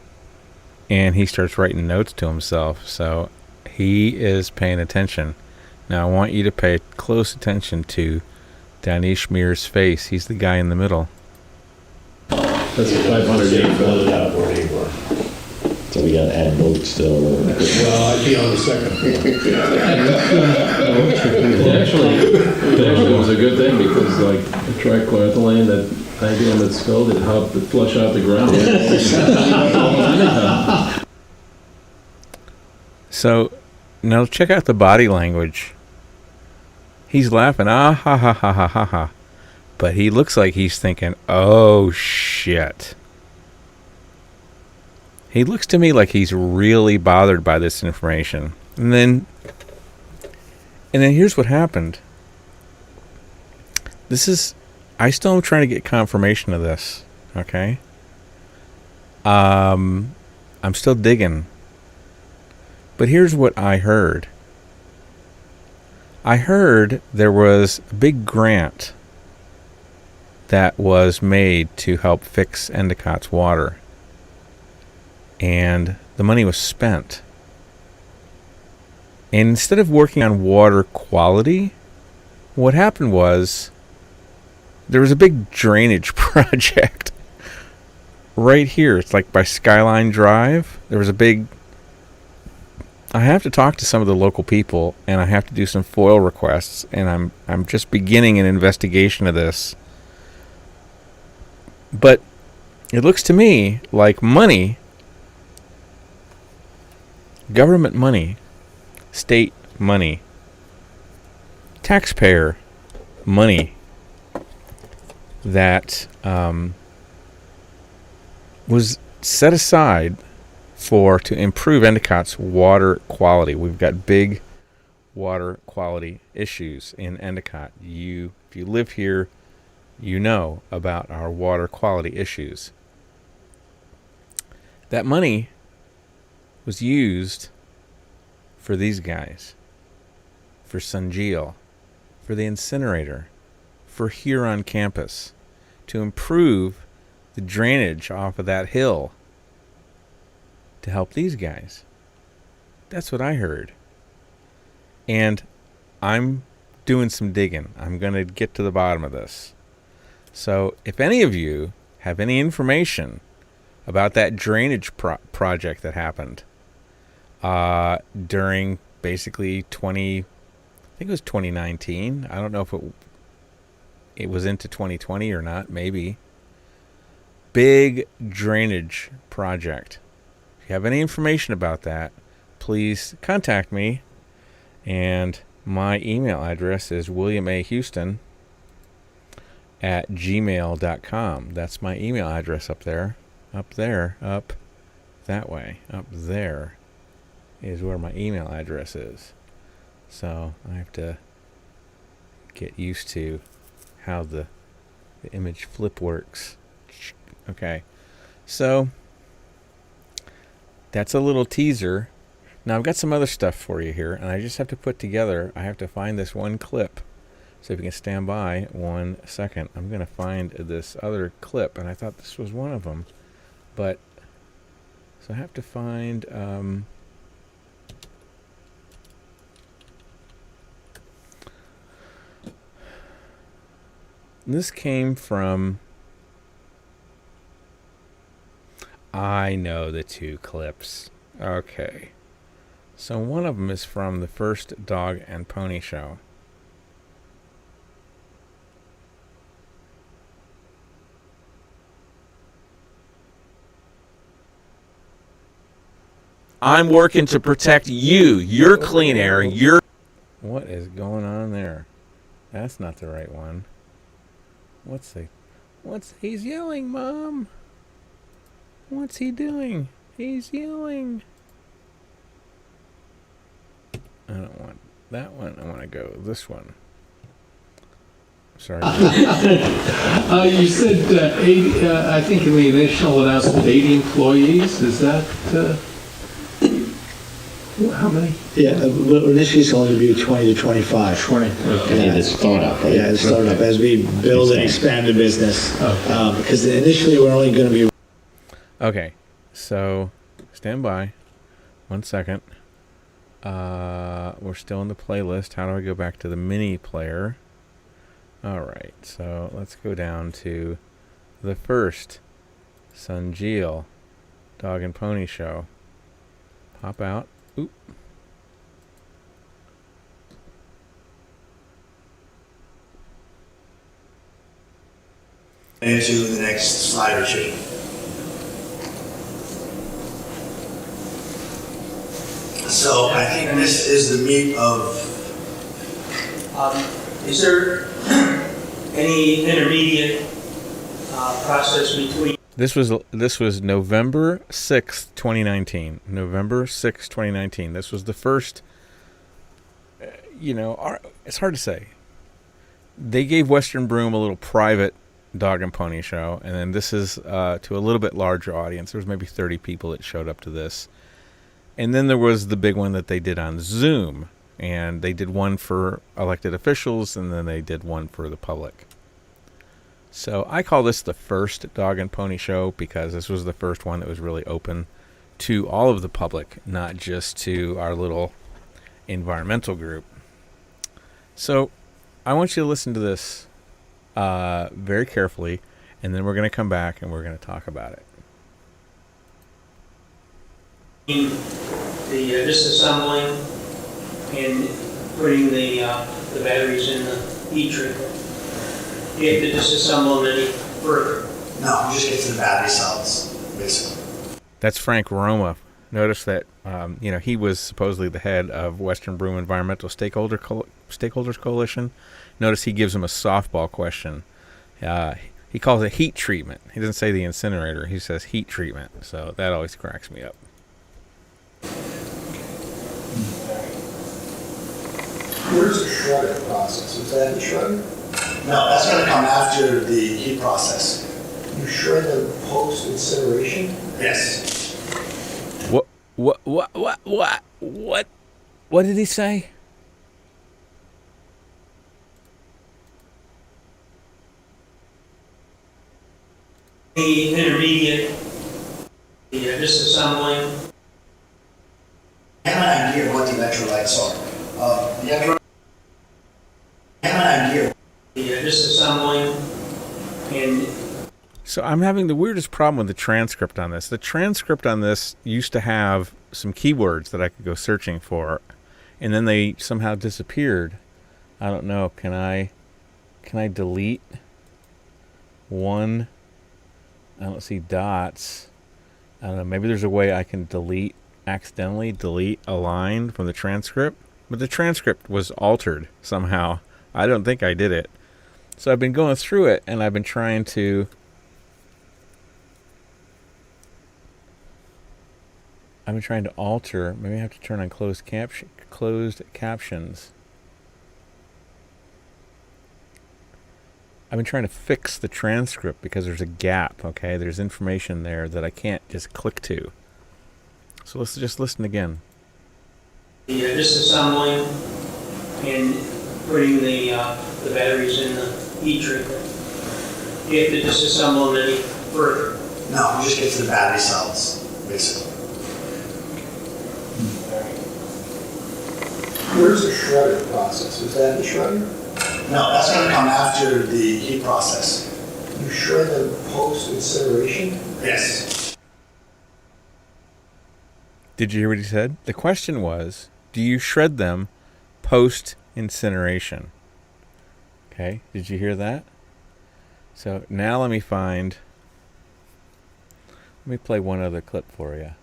and he starts writing notes to himself. So he is paying attention. Now I want you to pay close attention to Danish Mear's face. He's the guy in the middle. That's 500 They year flooded flood. out where they were. So we gotta add boats still. Well, I'd be on the second floor. It actually was a good thing because like the track clear the land that IBM had spilled, it helped it flush out the ground. So now check out the body language. He's laughing, ah ha ha ha ha ha ha. But he looks like he's thinking, oh shit. He looks to me like he's really bothered by this information. And then here's what happened. I still am trying to get confirmation of this, okay? I'm still digging. But here's what I heard. I heard there was a big grant that was made to help fix Endicott's water. And the money was spent. And instead of working on water quality, what happened was there was a big drainage project right here. It's like by Skyline Drive. There was a big... I have to talk to some of the local people, and I have to do some FOIL requests, and I'm just beginning an investigation of this. But it looks to me like money, government money, state money, taxpayer money that was set aside to improve Endicott's water quality. We've got big water quality issues in Endicott. If you live here, you know about our water quality issues. That money was used for these guys, for Sunjeel, for the incinerator, for here on campus, to improve the drainage off of that hill, to help these guys. That's what I heard. And I'm doing some digging. I'm going to get to the bottom of this. So if any of you have any information about that drainage project that happened during basically I think it was 2019. I don't know if it was into 2020 or not, maybe. Big drainage project. If you have any information about that, please contact me and My email address is williamahouston@gmail.com. That's my email address up there. Up that way. Up there is where my email address is. So I have to get used to how the image flip works. Okay. So that's a little teaser. Now I've got some other stuff for you here, and I just have to put together, I have to find this one clip. So if you can stand by 1 second, I'm going to find this other clip, and I thought this was one of them. But, so I have to find, this came from, I know the two clips. Okay. So one of them is from the first Dog and Pony Show. I'm working to protect you, your clean air, your... What is going on there? That's not the right one. He's yelling, Mom. What's he doing? He's yelling. I don't want that one. I want to go this one. Sorry. You said 80, I think in the initial announcement, 80 employees. Is that, how many? Yeah, initially it's only be 20 to 25. 20. Okay. And it's startup, right? Yeah, it's startup as we build and expand the business. Okay. Because initially we're only going to be... Okay, so stand by 1 second. We're still in the playlist. How do I go back to the mini player? All right, so let's go down to the first Sunjeel Dog and Pony Show. Pop out. Oop. Into the next slide or two. So I think this is the meat of... Is there any intermediate process between? This was November 6th, 2019. November 6th, 2019. This was the first, it's hard to say. They gave Western Broom a little private Dog and Pony Show, and then this is to a little bit larger audience. There was maybe 30 people that showed up to this. And then there was the big one that they did on Zoom, and they did one for elected officials, and then they did one for the public. So I call this the first Dog and Pony Show because this was the first one that was really open to all of the public, not just to our little environmental group. So I want you to listen to this very carefully, and then we're going to come back and we're going to talk about it. The disassembling and putting the batteries in the heat treatment. You have to disassemble them any further. No, you just get to the battery cells, basically. That's Frank Roma. Notice that he was supposedly the head of Western Broom Environmental Stakeholders Coalition. Notice he gives him a softball question. He calls it heat treatment. He doesn't say the incinerator. He says heat treatment. So that always cracks me up. Where's the shredder process? Is that the shredder? No, that's going to come after the heat process. You shred them post incineration? Yes. What did he say? The intermediate, the disassembling. I have an idea of what the electrolytes are. The disassembling and... So I'm having the weirdest problem with the transcript on this. The transcript on this used to have some keywords that I could go searching for, and then they somehow disappeared. I don't know. Can I delete one? I don't see dots. I don't know. Maybe there's a way I can accidentally delete a line from the transcript. but the transcript was altered somehow. I don't think I did it. So I've been going through it, and I've been trying to alter. Maybe I have to turn on closed captions. I've been trying to fix the transcript because there's a gap, okay? There's information there that I can't just click to. So let's just listen again. Disassembling and putting the batteries in the heat treatment. Do you have to disassemble them any further? No, you just get to the battery cells, basically. Where's the shredder process? Is that the shredder? No, that's going to come after the heat process. You shred them post-incineration? Yes. Did you hear what he said? The question was, do you shred them post-incineration? Okay, did you hear that? So now let me play one other clip for you.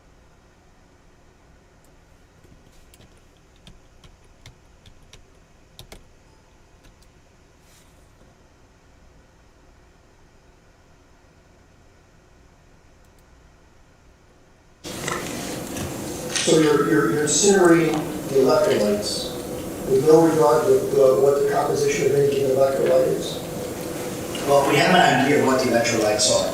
So you're incinerating the electrolytes with no regard to what the composition of any given electrolyte is? Well, we have an idea of what the electrolytes are.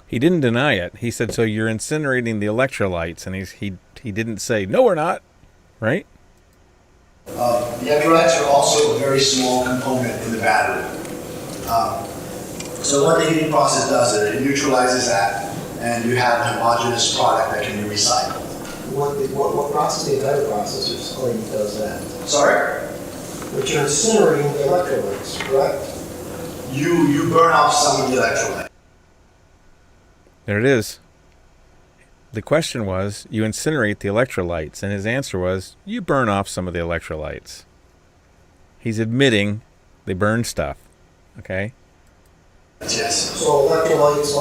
He didn't deny it. He said, so you're incinerating the electrolytes, and he didn't say, no, we're not, right? The electrolytes are also a very small component in the battery. So what the heating process does is it neutralizes that, and you have a homogeneous product that can be recycled. What process, the entire process, is claim does that? Sorry? But you're incinerating the electrolytes, correct? You burn off some of the electrolyte. There it is. The question was, you incinerate the electrolytes, and his answer was, you burn off some of the electrolytes. He's admitting they burn stuff, okay? Yes. So electrolytes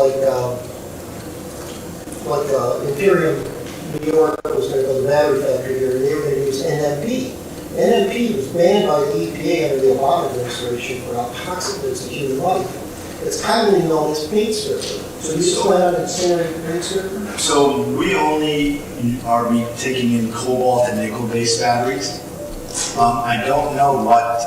like Imperium, New York was going to go to the battery factory here, and they were going to use NMP. NMP was banned by the EPA under the Obama administration for how toxic it is to human life. It's commonly known as paint stripper. So you still plan on incinerating paint stripper? So we only are taking in cobalt and nickel-based batteries. I don't know what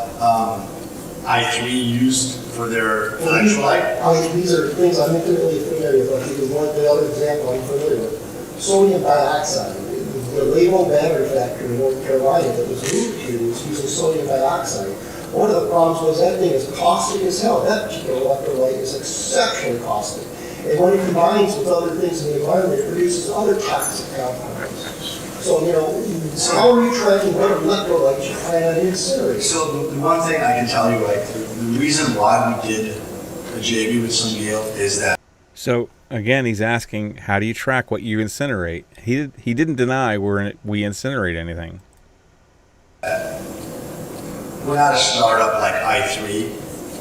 I3 used for their electrolyte. These are things I'm intimately familiar with. I'll give you one the other example I'm familiar with. Sodium dioxide. The Labo battery factory in North Carolina that was moved here was using sodium dioxide. One of the problems was that thing is caustic as hell. That particular electrolyte is exceptionally caustic. And when it combines with other things in the environment, it produces other toxic compounds. So, how are you tracking what electrolytes you plan on incinerating? So the one thing I can tell you, the reason why we did a JV with Sungail is that. So again, he's asking, how do you track what you incinerate? He didn't deny we incinerate anything. We're not a startup like i3,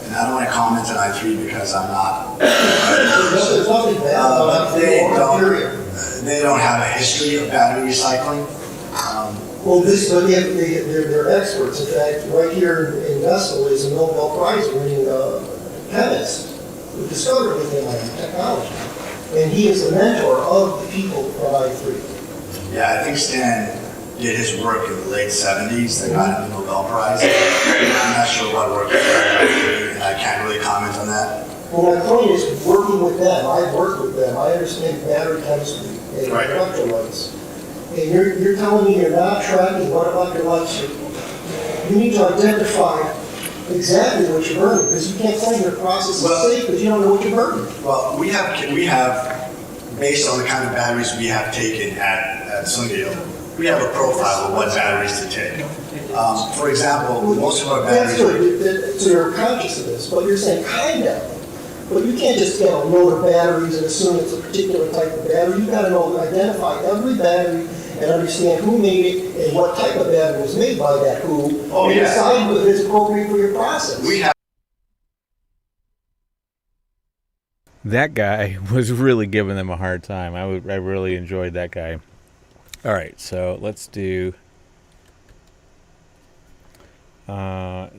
and I don't want to comment on i3 because I'm not. There's nothing bad about They don't have a history of battery recycling. Well, they're experts. In fact, right here in Vestal is a Nobel Prize winning chemist who discovered lithium ion technology. And he is the mentor of the people from i3. Yeah, I think Stan did his work in the late 70s that got him the Nobel Prize. I'm not sure what work he did, and I can't really comment on that. Well, my point is working with them. I've worked with them. I understand battery chemistry and electrolytes. And you're telling me you're not tracking what electrolytes you need to identify exactly what you're burning, because you can't claim your process is safe because you don't know what you're burning. Well, we have, based on the kind of batteries we have taken at Sungail, we have a profile of what batteries to take. For example, most of our batteries. That's good. So you're conscious of this, but you're saying kind of. But you can't just get a load of batteries and assume it's a particular type of battery. You've got to identify every battery and understand who made it and what type of battery was made by that who, and decide whether it's appropriate for your process. That guy was really giving them a hard time. I really enjoyed that guy. All right, so let's do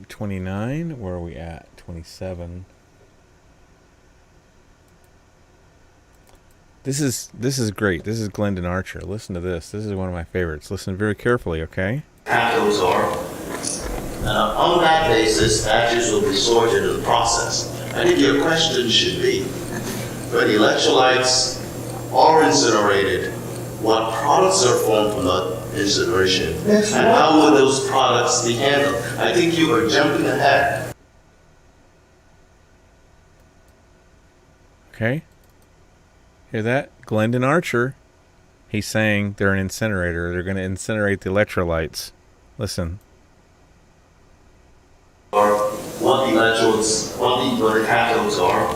29. Where are we at? 27. This is great. This is Glendon Archer. Listen to this. This is one of my favorites. Listen very carefully, okay? Capitals are. On that basis, actors will be sorted in the process. I think your question should be, when electrolytes are incinerated, what products are formed from the incineration? And how will those products be handled? I think you are jumping ahead. Okay. Hear that? Glendon Archer. He's saying they're an incinerator. They're going to incinerate the electrolytes. Listen. Or what the electrodes, what the cathodes are.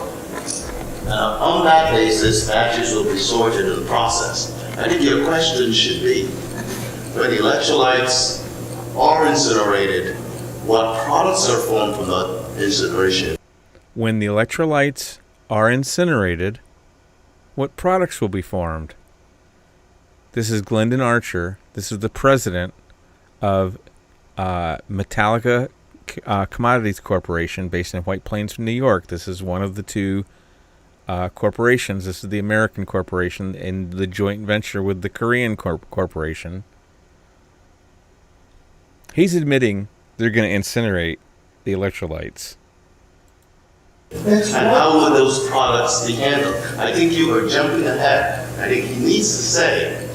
On that basis, actors will be sorted in the process. I think your question should be, when electrolytes are incinerated, what products are formed from the incineration? When the electrolytes are incinerated, what products will be formed? This is Glendon Archer. This is the president of Metallica Commodities Corporation based in White Plains, New York. This is one of the two corporations. This is the American corporation in the joint venture with the Korean corporation. He's admitting they're going to incinerate the electrolytes. And how will those products be handled? I think you are jumping ahead. I think he needs to say,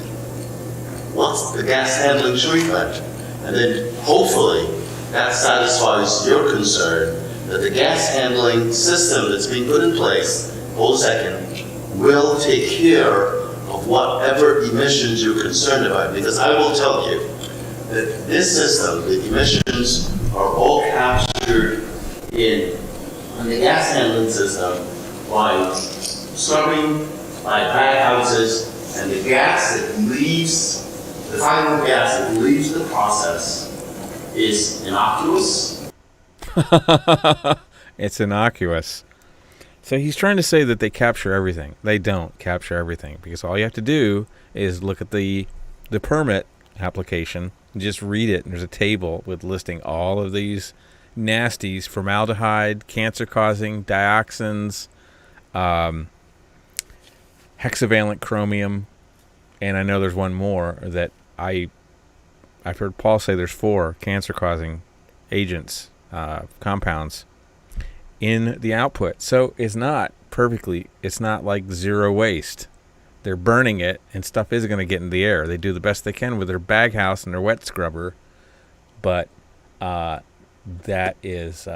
what's the gas handling treatment? And then hopefully that satisfies your concern that the gas handling system that's being put in place, hold a second, will take care of whatever emissions you're concerned about. Because I will tell you that this system, the emissions are all captured in the gas handling system by scrubbing, by baghouses, and the gas that leaves, the final gas that leaves the process is innocuous. It's innocuous. So he's trying to say that they capture everything. They don't capture everything, because all you have to do is look at the permit application and just read it, and there's a table with listing all of these nasties: formaldehyde, cancer-causing, dioxins, hexavalent chromium, and I know there's one more that I've heard Paul say there's 4 cancer-causing agents, compounds in the output. So it's not like zero waste. They're burning it, and stuff is going to get in the air. They do the best they can with their baghouse and their wet scrubber, but that is,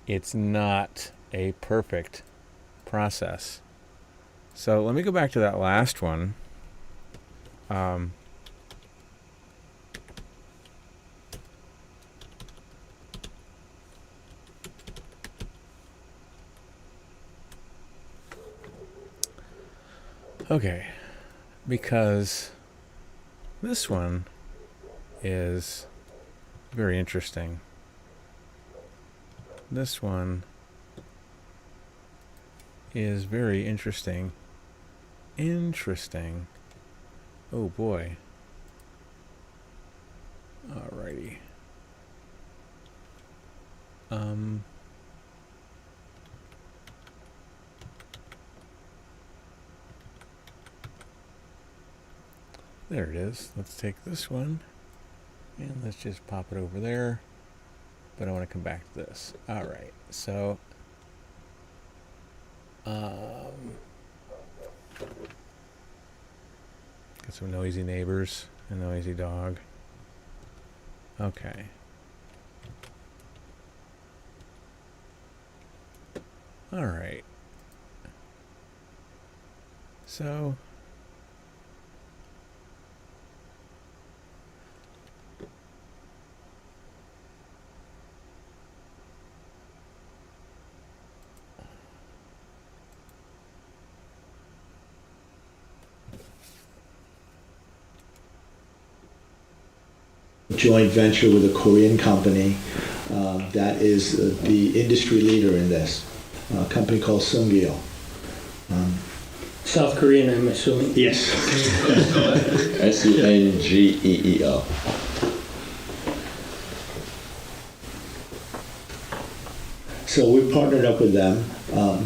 it's not a perfect process. So let me go back to that last one. Okay, because this one is very interesting. This one is very interesting. Interesting. Oh boy. Alrighty. There it is. Let's take this one and let's just pop it over there. But I want to come back to this. Alright, so got some noisy neighbors, a noisy dog. Okay. Alright. So joint venture with a Korean company that is the industry leader in this, a company called Sungil. South Korean, I'm assuming. Yes. SUNGEEL. So we partnered up with them.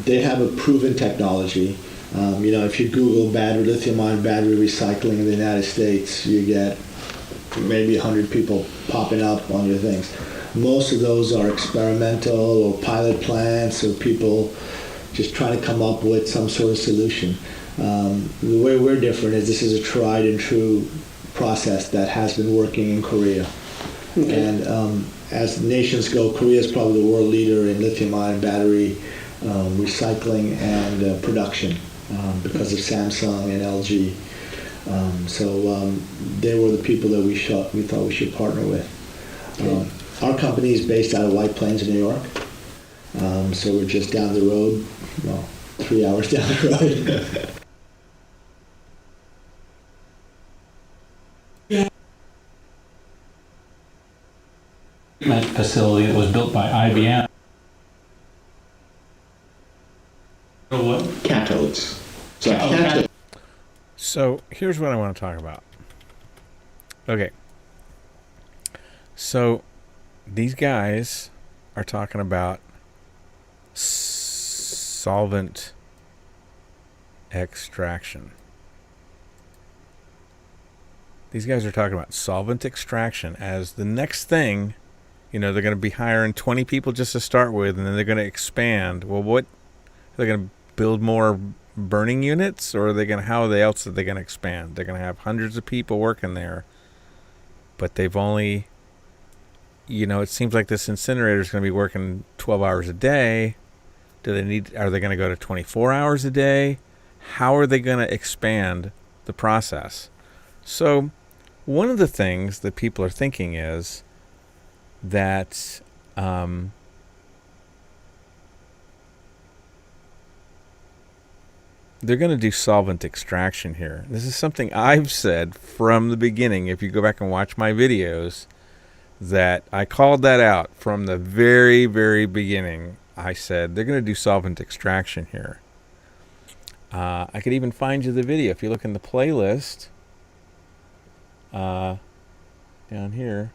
They have a proven technology. If you Google lithium-ion battery recycling in the United States, you get maybe 100 people popping up on your things. Most of those are experimental or pilot plants or people just trying to come up with some sort of solution. The way we're different is this is a tried and true process that has been working in Korea. Okay. And as nations go, Korea is probably the world leader in lithium-ion battery recycling and production because of Samsung and LG. They were the people that we thought we should partner with. Our company is based out of White Plains, New York. So we're just down the road, 3 hours down the road. Facility that was built by IBM. What? Cathodes. So here's what I want to talk about. Okay. So these guys are talking about solvent extraction. These guys are talking about solvent extraction as the next thing. They're going to be hiring 20 people just to start with, and then they're going to expand. Well, what? They're going to build more burning units, or are they going to? How else are they going to expand? They're going to have hundreds of people working there, but they've only. It seems like this incinerator is going to be working 12 hours a day. Are they going to go to 24 hours a day? How are they going to expand the process? So, one of the things that people are thinking is that they're going to do solvent extraction here. This is something I've said from the beginning. If you go back and watch my videos, that I called that out from the very, very beginning. I said they're going to do solvent extraction here. I could even find you the video. If you look in the playlist down here,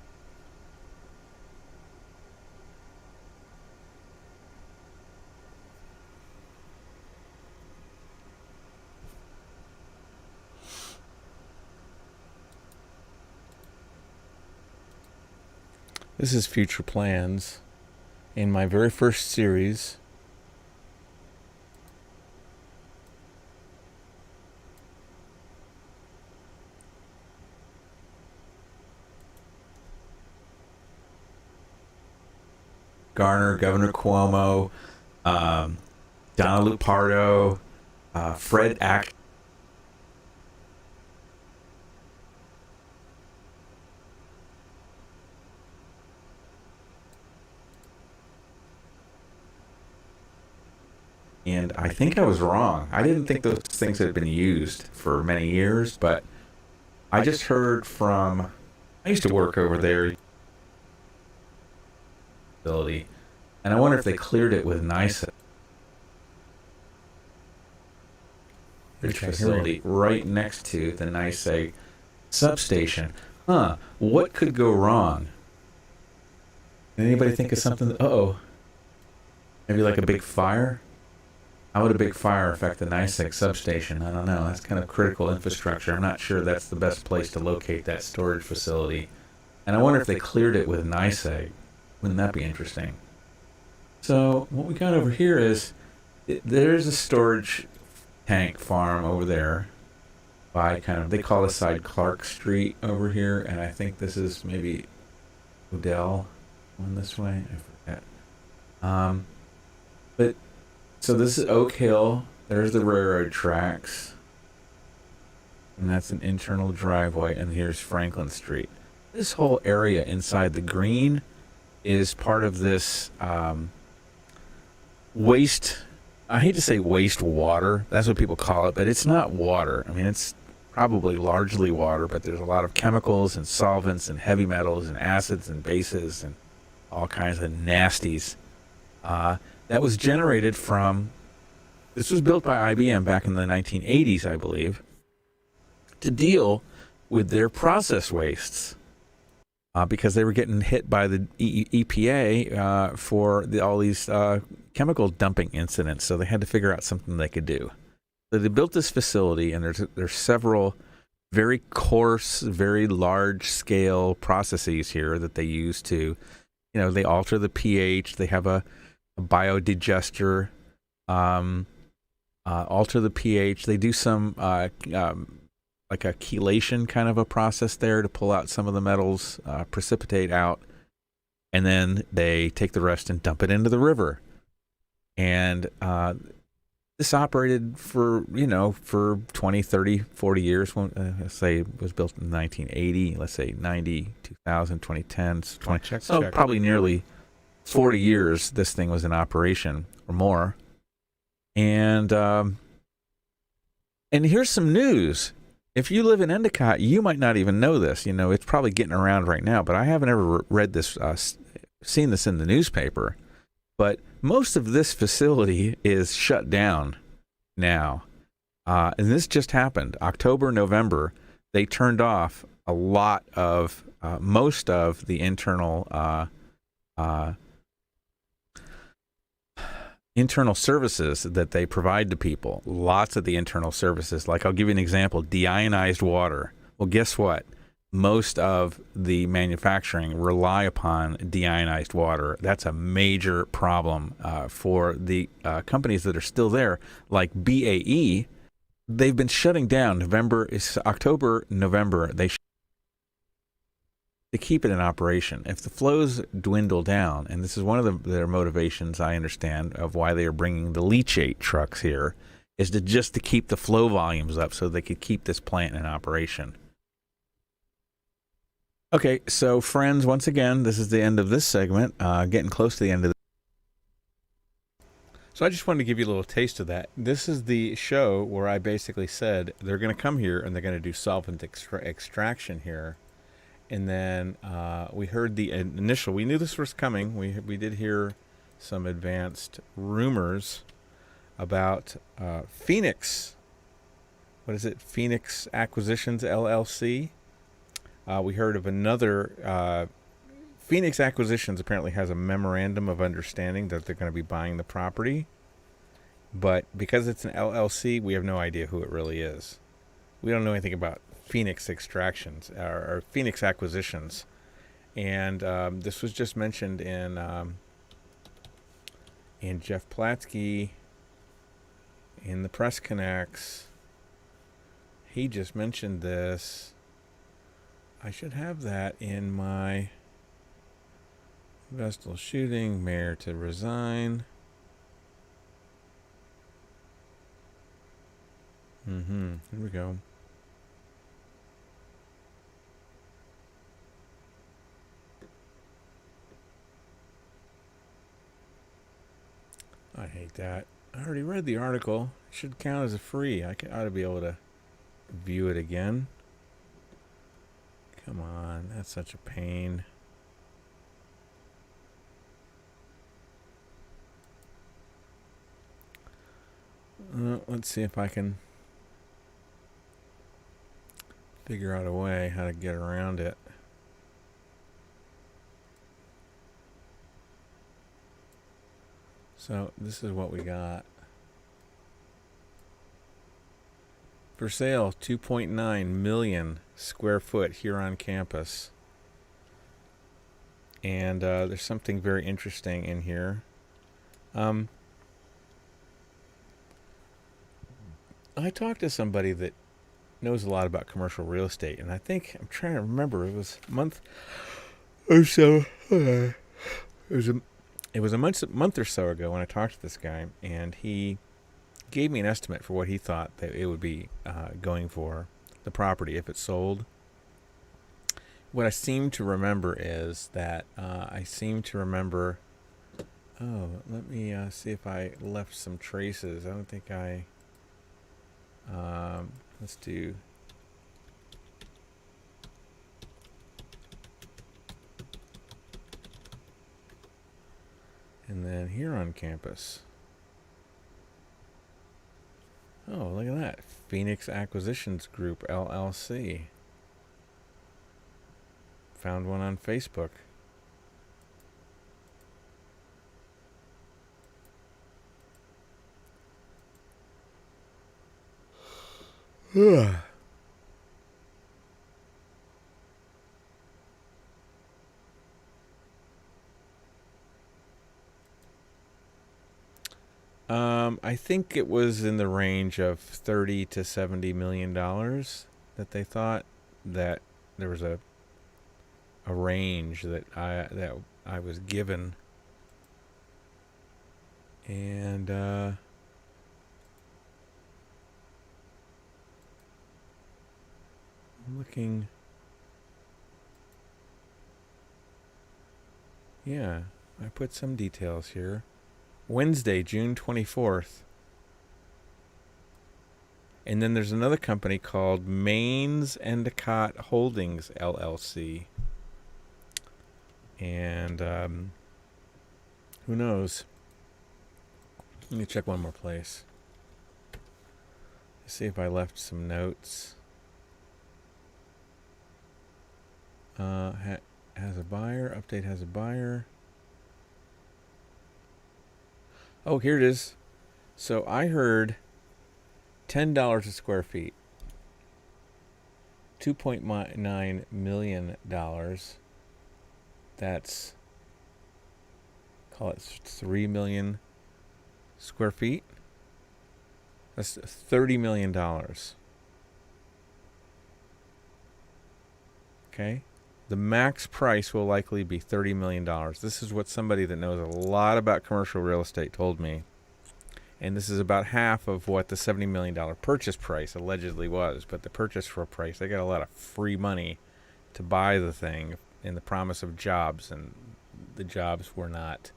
this is future plans in my very first series. Garner, Governor Cuomo, Donna Lupardo, Fred Ack. And I think I was wrong. I didn't think those things had been used for many years, but I just heard from, I used to work over there, and I wonder if they cleared it with NICE. Facility right next to the NICE substation. What could go wrong? Anybody think of something? Maybe like a big fire? How would a big fire affect the NICEX substation? I don't know. That's kind of critical infrastructure. I'm not sure that's the best place to locate that storage facility. And I wonder if they cleared it with NICEG. Wouldn't that be interesting? So what we got over here is, there's a storage tank farm over there by they call this side Clark Street over here. And I think this is maybe Odell on this way. I forget. So this is Oak Hill. There's the railroad tracks. And that's an internal driveway. And here's Franklin Street. This whole area inside the green is part of this waste. I hate to say waste water. That's what people call it. But it's not water. I mean, it's probably largely water. But there's a lot of chemicals and solvents and heavy metals and acids and bases and all kinds of nasties. That was generated from This was built by IBM back in the 1980s, I believe, to deal with their process wastes. Because they were getting hit by the EPA for all these chemical dumping incidents, so they had to figure out something they could do. So they built this facility, and there's several very coarse, very large-scale processes here that they use to, they alter the pH. They have a biodigester, alter the pH. They do some like a chelation kind of a process there to pull out some of the metals, precipitate out, and then they take the rest and dump it into the river. And this operated for 20, 30, 40 years. Let's say it was built in 1980, let's say 90, 2000, 2010, so probably nearly 40 years this thing was in operation or more. And here's some news. If you live in Endicott, you might not even know this. It's probably getting around right now, but I haven't ever read this, seen this in the newspaper. But most of this facility is shut down now. And this just happened. October, November, they turned off a lot of, most of the internal services that they provide to people. Lots of the internal services. Like, I'll give you an example, deionized water. Well, guess what? Most of the manufacturing rely upon deionized water. That's a major problem for the companies that are still there, like BAE. They've been shutting down October, November. To keep it in operation. If the flows dwindle down, and this is one of their motivations, I understand, of why they are bringing the leachate trucks here, is to keep the flow volumes up so they could keep this plant in operation. Okay, so friends, once again, this is the end of this segment, getting close to the end of So I just wanted to give you a little taste of that. This is the show where I basically said they're going to come here and they're going to do solvent extraction here. And then we heard the initial. We knew this was coming. We did hear some advanced rumors about Phoenix. What is it? Phoenix Acquisitions Llc. We heard of another. Phoenix Acquisitions apparently has a memorandum of understanding that they're going to be buying the property. But because it's an LLC, we have no idea who it really is. We don't know anything about Phoenix Extractions or Phoenix Acquisitions, and this was just mentioned in Jeff Platsky in the Press Connects. He just mentioned this. I should have that in my Vestal shooting, mayor to resign. Here we go. I hate that. I already read the article. It should count as a free. I ought to be able to view it again. Come on, that's such a pain. Let's see if I can figure out a way how to get around it. So this is what we got. For sale, 2.9 million square foot here on campus. And there's something very interesting in here. I talked to somebody that knows a lot about commercial real estate, and I'm trying to remember, it was a month or so. It was a month or so ago when I talked to this guy, and he gave me an estimate for what he thought that it would be going for the property if it sold. What I seem to remember is that oh, let me see if I left some traces. I don't think I. Let's do. And then here on campus. Oh, look at that. Phoenix Acquisitions Group, LLC. Found one on Facebook. I think it was in the range of $30 to $70 million that they thought. That there was a range that I was given, and I'm looking. Yeah, I put some details here. Wednesday, June 24th. And then there's another company called Maines Endicott Holdings, LLC. And who knows? Let me check one more place. See if I left some notes. Has a buyer. Update has a buyer. Oh, here it is. So I heard $10 a square feet. $2.9 million. That's, call it 3 million square feet. That's $30 million. Okay. The max price will likely be $30 million. This is what somebody that knows a lot about commercial real estate told me. And this is about half of what the $70 million purchase price allegedly was. But the purchase for a price, they got a lot of free money to buy the thing in the promise of jobs. And the jobs were not,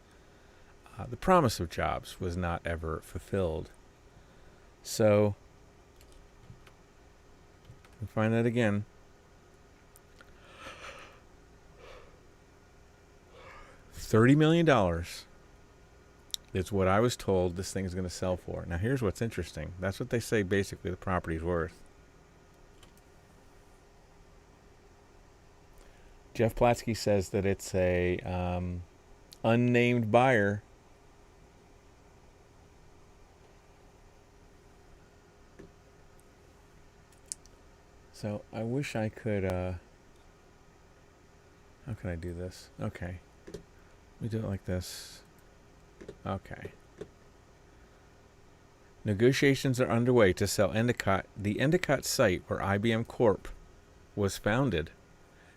the promise of jobs was not ever fulfilled. So, we'll find that again. $30 million is what I was told this thing is going to sell for. Now, here's what's interesting. That's what they say basically the property's worth. Jeff Platsky says that it's a unnamed buyer. So I wish I could, how can I do this? Okay. We do it like this. Okay. Negotiations are underway to sell Endicott, the Endicott site where IBM Corp was founded.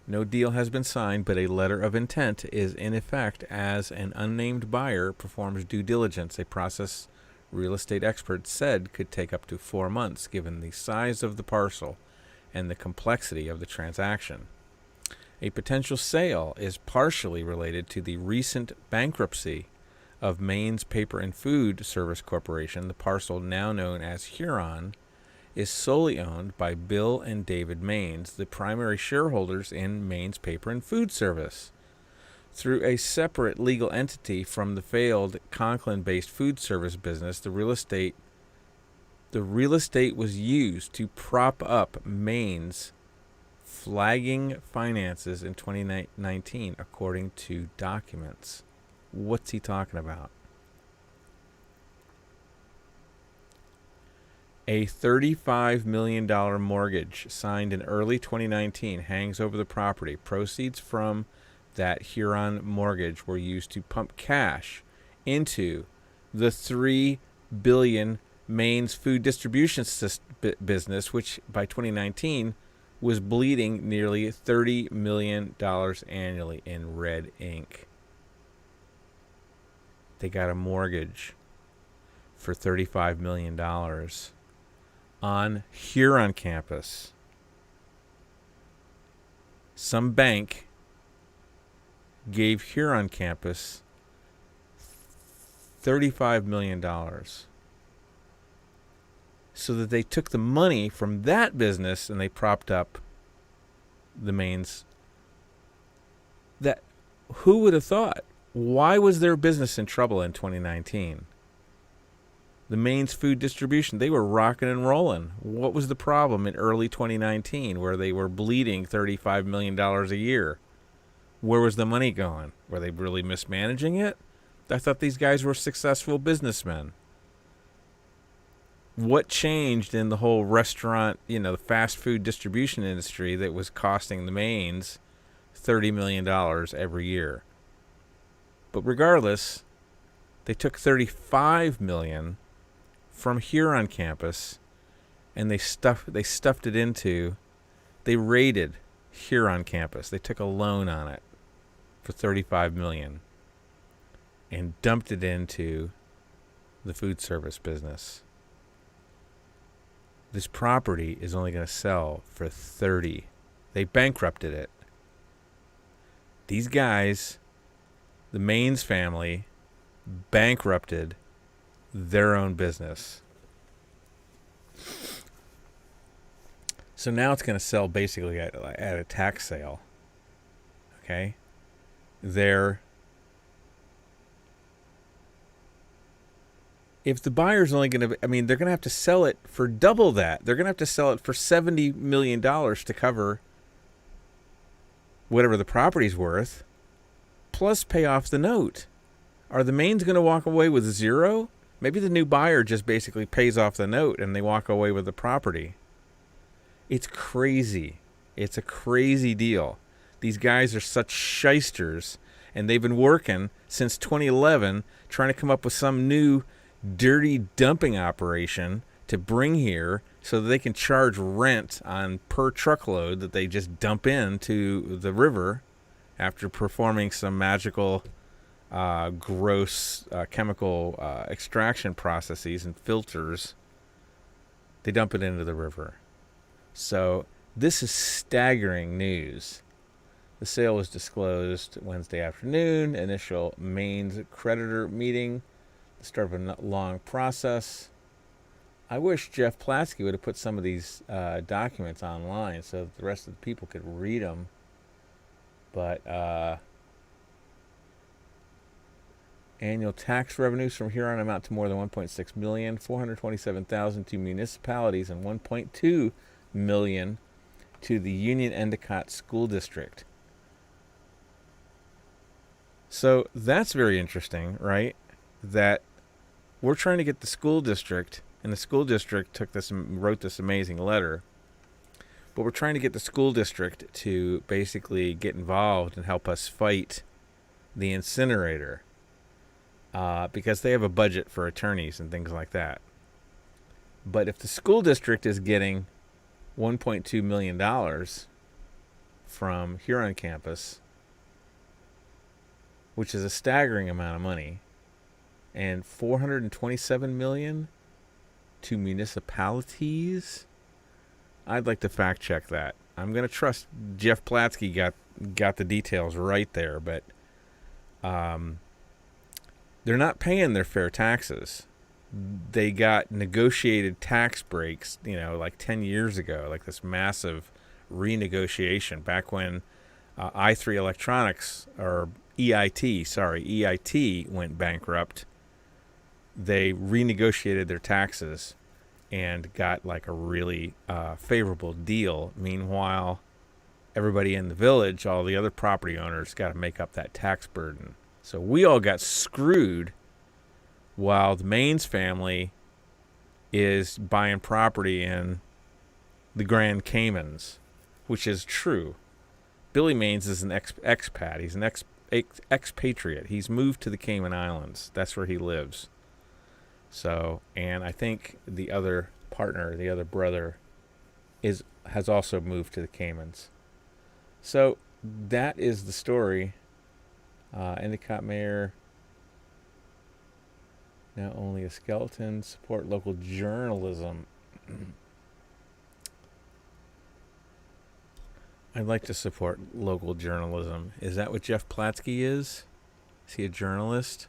No deal has been signed, but a letter of intent is in effect as an unnamed buyer performs due diligence, a process real estate experts said could take up to 4 months given the size of the parcel and the complexity of the transaction. A potential sale is partially related to the recent bankruptcy of Maine's Paper and Food Service Corporation. The parcel, now known as Huron, is solely owned by Bill and David Maines, the primary shareholders in Maine's Paper and Food Service. Through a separate legal entity from the failed Conklin-based food service business, the real estate was used to prop up Maine's flagging finances in 2019, according to documents. What's he talking about? A $35 million mortgage signed in early 2019 hangs over the property. Proceeds from that Huron mortgage were used to pump cash into the $3 billion Maine's food distribution business, which by 2019 was bleeding nearly $30 million annually in red ink. They got a mortgage for $35 million on Huron campus. Some bank gave Huron campus $35 million so that they took the money from that business and they propped up the Maines. That, who would have thought? Why was their business in trouble in 2019? The Maine's food distribution, they were rocking and rolling. What was the problem in early 2019 where they were bleeding $35 million a year? Where was the money going? Were they really mismanaging it? I thought these guys were successful businessmen. What changed in the whole restaurant, the fast food distribution industry that was costing the Maines $30 million every year? But regardless, they took $35 million from here on campus, and they stuffed it into, they raided here on campus. They took a loan on it for $35 million and dumped it into the food service business. This property is only going to sell for 30. They bankrupted it. These guys, the Maines family, bankrupted their own business. So now it's going to sell basically at a tax sale. Okay? If the buyer's only going to, they're going to have to sell it for double that. They're going to have to sell it for $70 million to cover whatever the property's worth, plus pay off the note. Are the Maines going to walk away with zero? Maybe the new buyer just basically pays off the note and they walk away with the property. It's crazy. It's a crazy deal. These guys are such shysters, and they've been working since 2011 trying to come up with some new dirty dumping operation to bring here so that they can charge rent on per truckload that they just dump into the river after performing some magical gross chemical extraction processes and filters. They dump it into the river. So this is staggering news. The sale was disclosed Wednesday afternoon. Initial Maine's creditor meeting. The start of a long process. I wish Jeff Platsky would have put some of these documents online so that the rest of the people could read them. But annual tax revenues from here on amount to more than $1.6 million, $427,000 to municipalities, and $1.2 million to the Union Endicott School District. So that's very interesting, right? That we're trying to get the school district, and the school district wrote this amazing letter, but we're trying to get the school district to basically get involved and help us fight the incinerator, because they have a budget for attorneys and things like that. But if the school district is getting $1.2 million from here on campus, which is a staggering amount of money, and $427 million to municipalities, I'd like to fact check that. I'm going to trust Jeff Platsky got the details right there, but they're not paying their fair taxes. They got negotiated tax breaks, like 10 years ago, like this massive renegotiation back when i3 Electronics, or EIT went bankrupt. They renegotiated their taxes and got like a really favorable deal. Meanwhile, everybody in the village, all the other property owners, got to make up that tax burden. So we all got screwed while the Maines family is buying property in the Grand Caymans, which is true. Billy Maines is an expat. He's an expatriate. He's moved to the Cayman Islands. That's where he lives. So, and I think the other partner, the other brother, has also moved to the Caymans. So that is the story. Endicott Mayor, now only a skeleton, support local journalism. I'd like to support local journalism. Is that what Jeff Platsky is? Is he a journalist?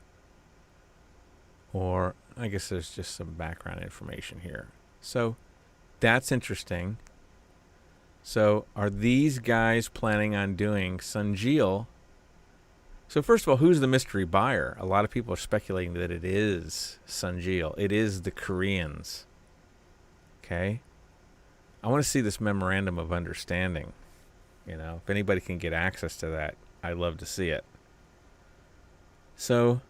Or, I guess there's just some background information here. So, that's interesting. So, are these guys planning on doing Sunjeel So first of all, who's the mystery buyer? A lot of people are speculating that it is Sunjeel. It is the Koreans. Okay? I want to see this memorandum of understanding. You know, if anybody can get access to that, I'd love to see it. So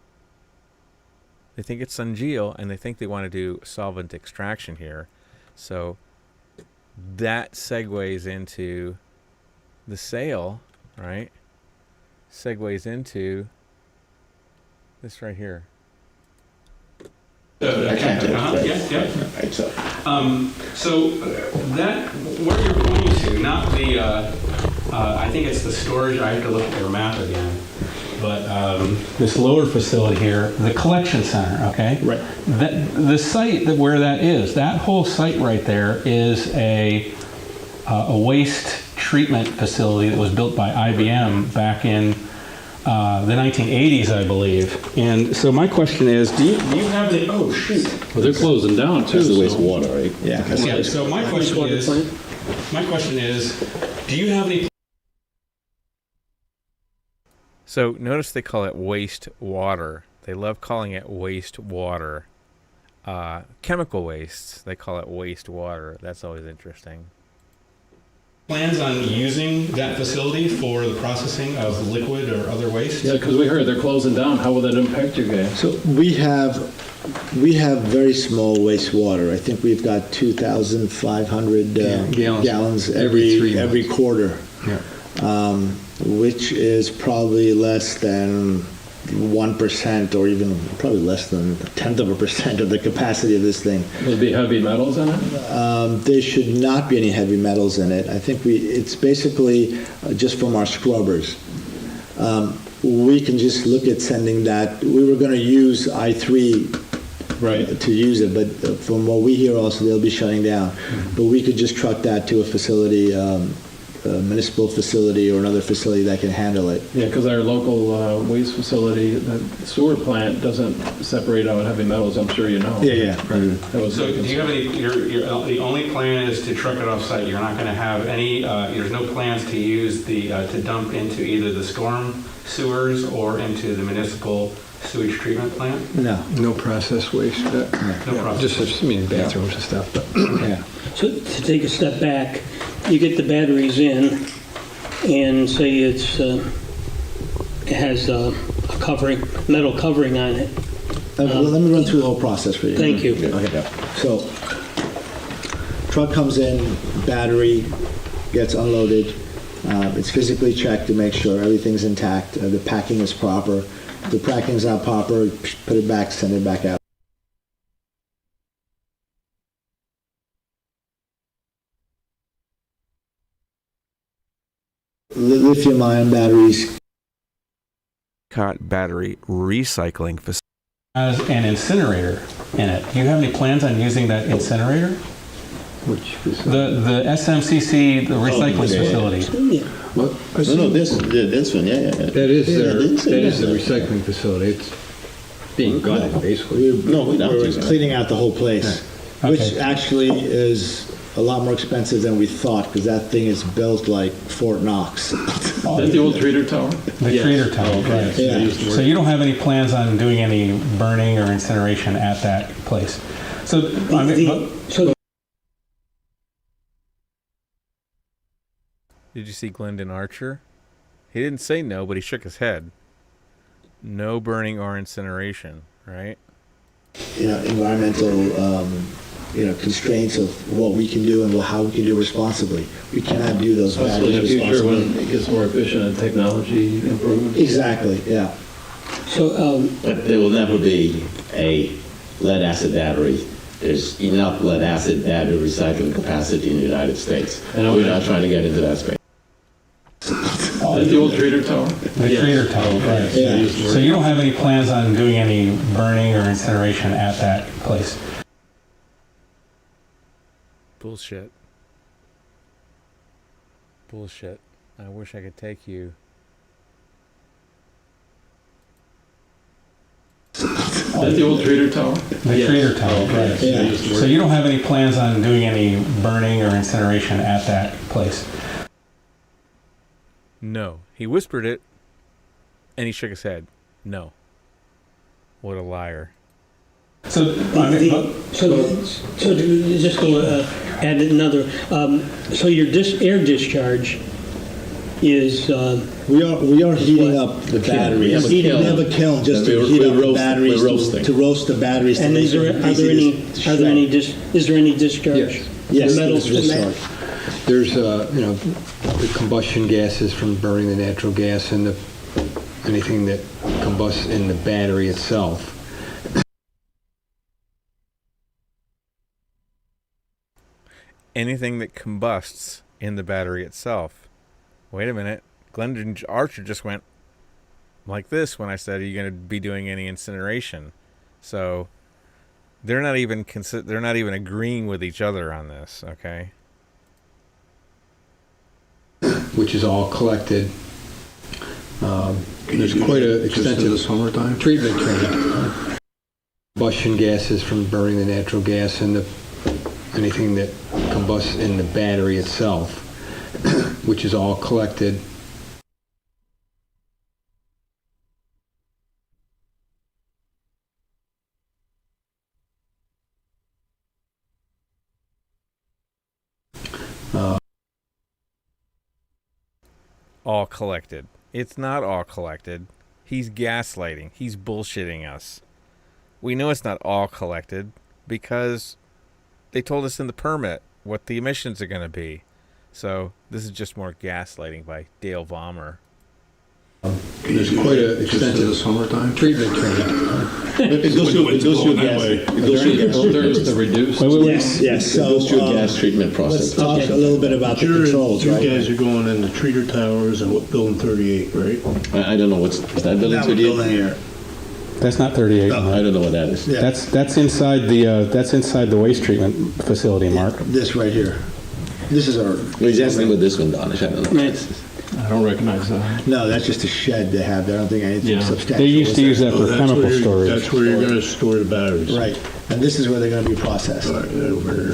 they think it's Sunjeel, and they think they want to do solvent extraction here. So that segues into the sale, right? Segues into this right here. So that where you're pointing to, not the, I think it's the storage. I have to look at your map again. But this lower facility here, the collection center, okay? Right. The site where that is, that whole site right there is a waste treatment facility that was built by IBM back in the 1980s, I believe. And so my question is, do you have the, oh shoot. Well, they're closing down too. That's the wastewater, right? Yeah. So my question is, do you have any? So notice they call it waste water. They love calling it waste water. Chemical wastes, they call it waste water. That's always interesting. Plans on using that facility for the processing of liquid or other waste? Yeah, because we heard they're closing down. How will that impact you guys? So we have very small wastewater. I think we've got 2,500 gallons every quarter. Yeah. Which is probably less than 1% or even probably less than 1/10% of the capacity of this thing. Will there be heavy metals in it? There should not be any heavy metals in it. I think it's basically just from our scrubbers. We can just look at sending that. We were going to use I3 to use it, but from what we hear also they'll be shutting down. Mm-hmm. But we could just truck that to a facility, a municipal facility or another facility that can handle it. Yeah, because our local waste facility, the sewer plant doesn't separate out heavy metals, I'm sure you know. Yeah. Right. So do you have any, the only plan is to truck it off site. You're not going to have any, there's no plans to use to dump into either the storm sewers or into the municipal sewage treatment plant? No process waste. No process. Just, bathrooms and stuff. But yeah. So to take a step back, you get the batteries in and say it has a metal covering on it. Well, let me run through the whole process for you. Thank you. Okay. So, truck comes in, battery gets unloaded. It's physically checked to make sure everything's intact. The packing is proper. If the packing's not proper, put it back, send it back out. Lithium-ion batteries. Battery recycling facility. Has an incinerator in it. Do you have any plans on using that incinerator? which facility? The SMCC, the recycling facility. What? No, this one, yeah. That is the recycling facility. It's being gutted, basically. We're cleaning out the whole place, which actually is a lot more expensive than we thought, because that thing is built like Fort Knox. Is that the old treater tower? The treater tower, right. Yeah. So you don't have any plans on doing any burning or incineration at that place? So, Did you see Glendon Archer? He didn't say no, but he shook his head. No burning or incineration, right? Environmental, constraints of what we can do and how we can do responsibly. We cannot do those in the future when it gets more efficient and technology improves. Exactly, yeah. So, But there will never be a lead acid battery. There's enough lead acid battery recycling capacity in the United States. And we're not trying to get into that space. Is the old treater tower? The treater tower, right. Yeah. So you don't have any plans on doing any burning or incineration at that place? Bullshit. Bullshit. I wish I could take you. Is the old treater tower? The treater tower, right. Yeah. So you don't have any plans on doing any burning or incineration at that place? No. He whispered it. And he shook his head. No. What a liar. So just to add another, so your air discharge is, We are heating up the batteries. We have a kiln just to heat up the batteries, to roast the batteries. and is there any discharge? Yes, Metal there's discharge. There's, the combustion gases from burning the natural gas and anything that combusts in the battery itself. Anything that combusts in the battery itself. Wait a minute. Glendon Archer just went like this when I said, "Are you going to be doing any incineration?" So they're not even agreeing with each other on this. Okay. Which is all collected. There's quite an extensive treatment plant. Combustion gases from burning the natural gas and anything that combusts in the battery itself, which is all collected. All collected. It's not all collected. He's gaslighting. He's bullshitting us. We know it's not all collected because they told us in the permit what the emissions are going to be. So this is just more gaslighting by Dale Vollmer. There's quite an extensive treatment plant. It goes through gas. It goes through gas. The reduced. Yes. So, it goes through a gas treatment process. Let's talk a little bit about the controls, right? You guys are going in the treater towers and what, building 38, right? I don't know is that building 38? Here. That's not 38. I don't know what that is. Yeah. That's inside the waste treatment facility, Mark. This right here. This is our. Well, he's asking what this one, Donish. I don't know. Right. I don't recognize that. No, that's just a shed they have there. I don't think anything substantial. They used to use that for chemical storage. That's where you're going to store the batteries. Right. And this is where they're going to be processed. Right, over here.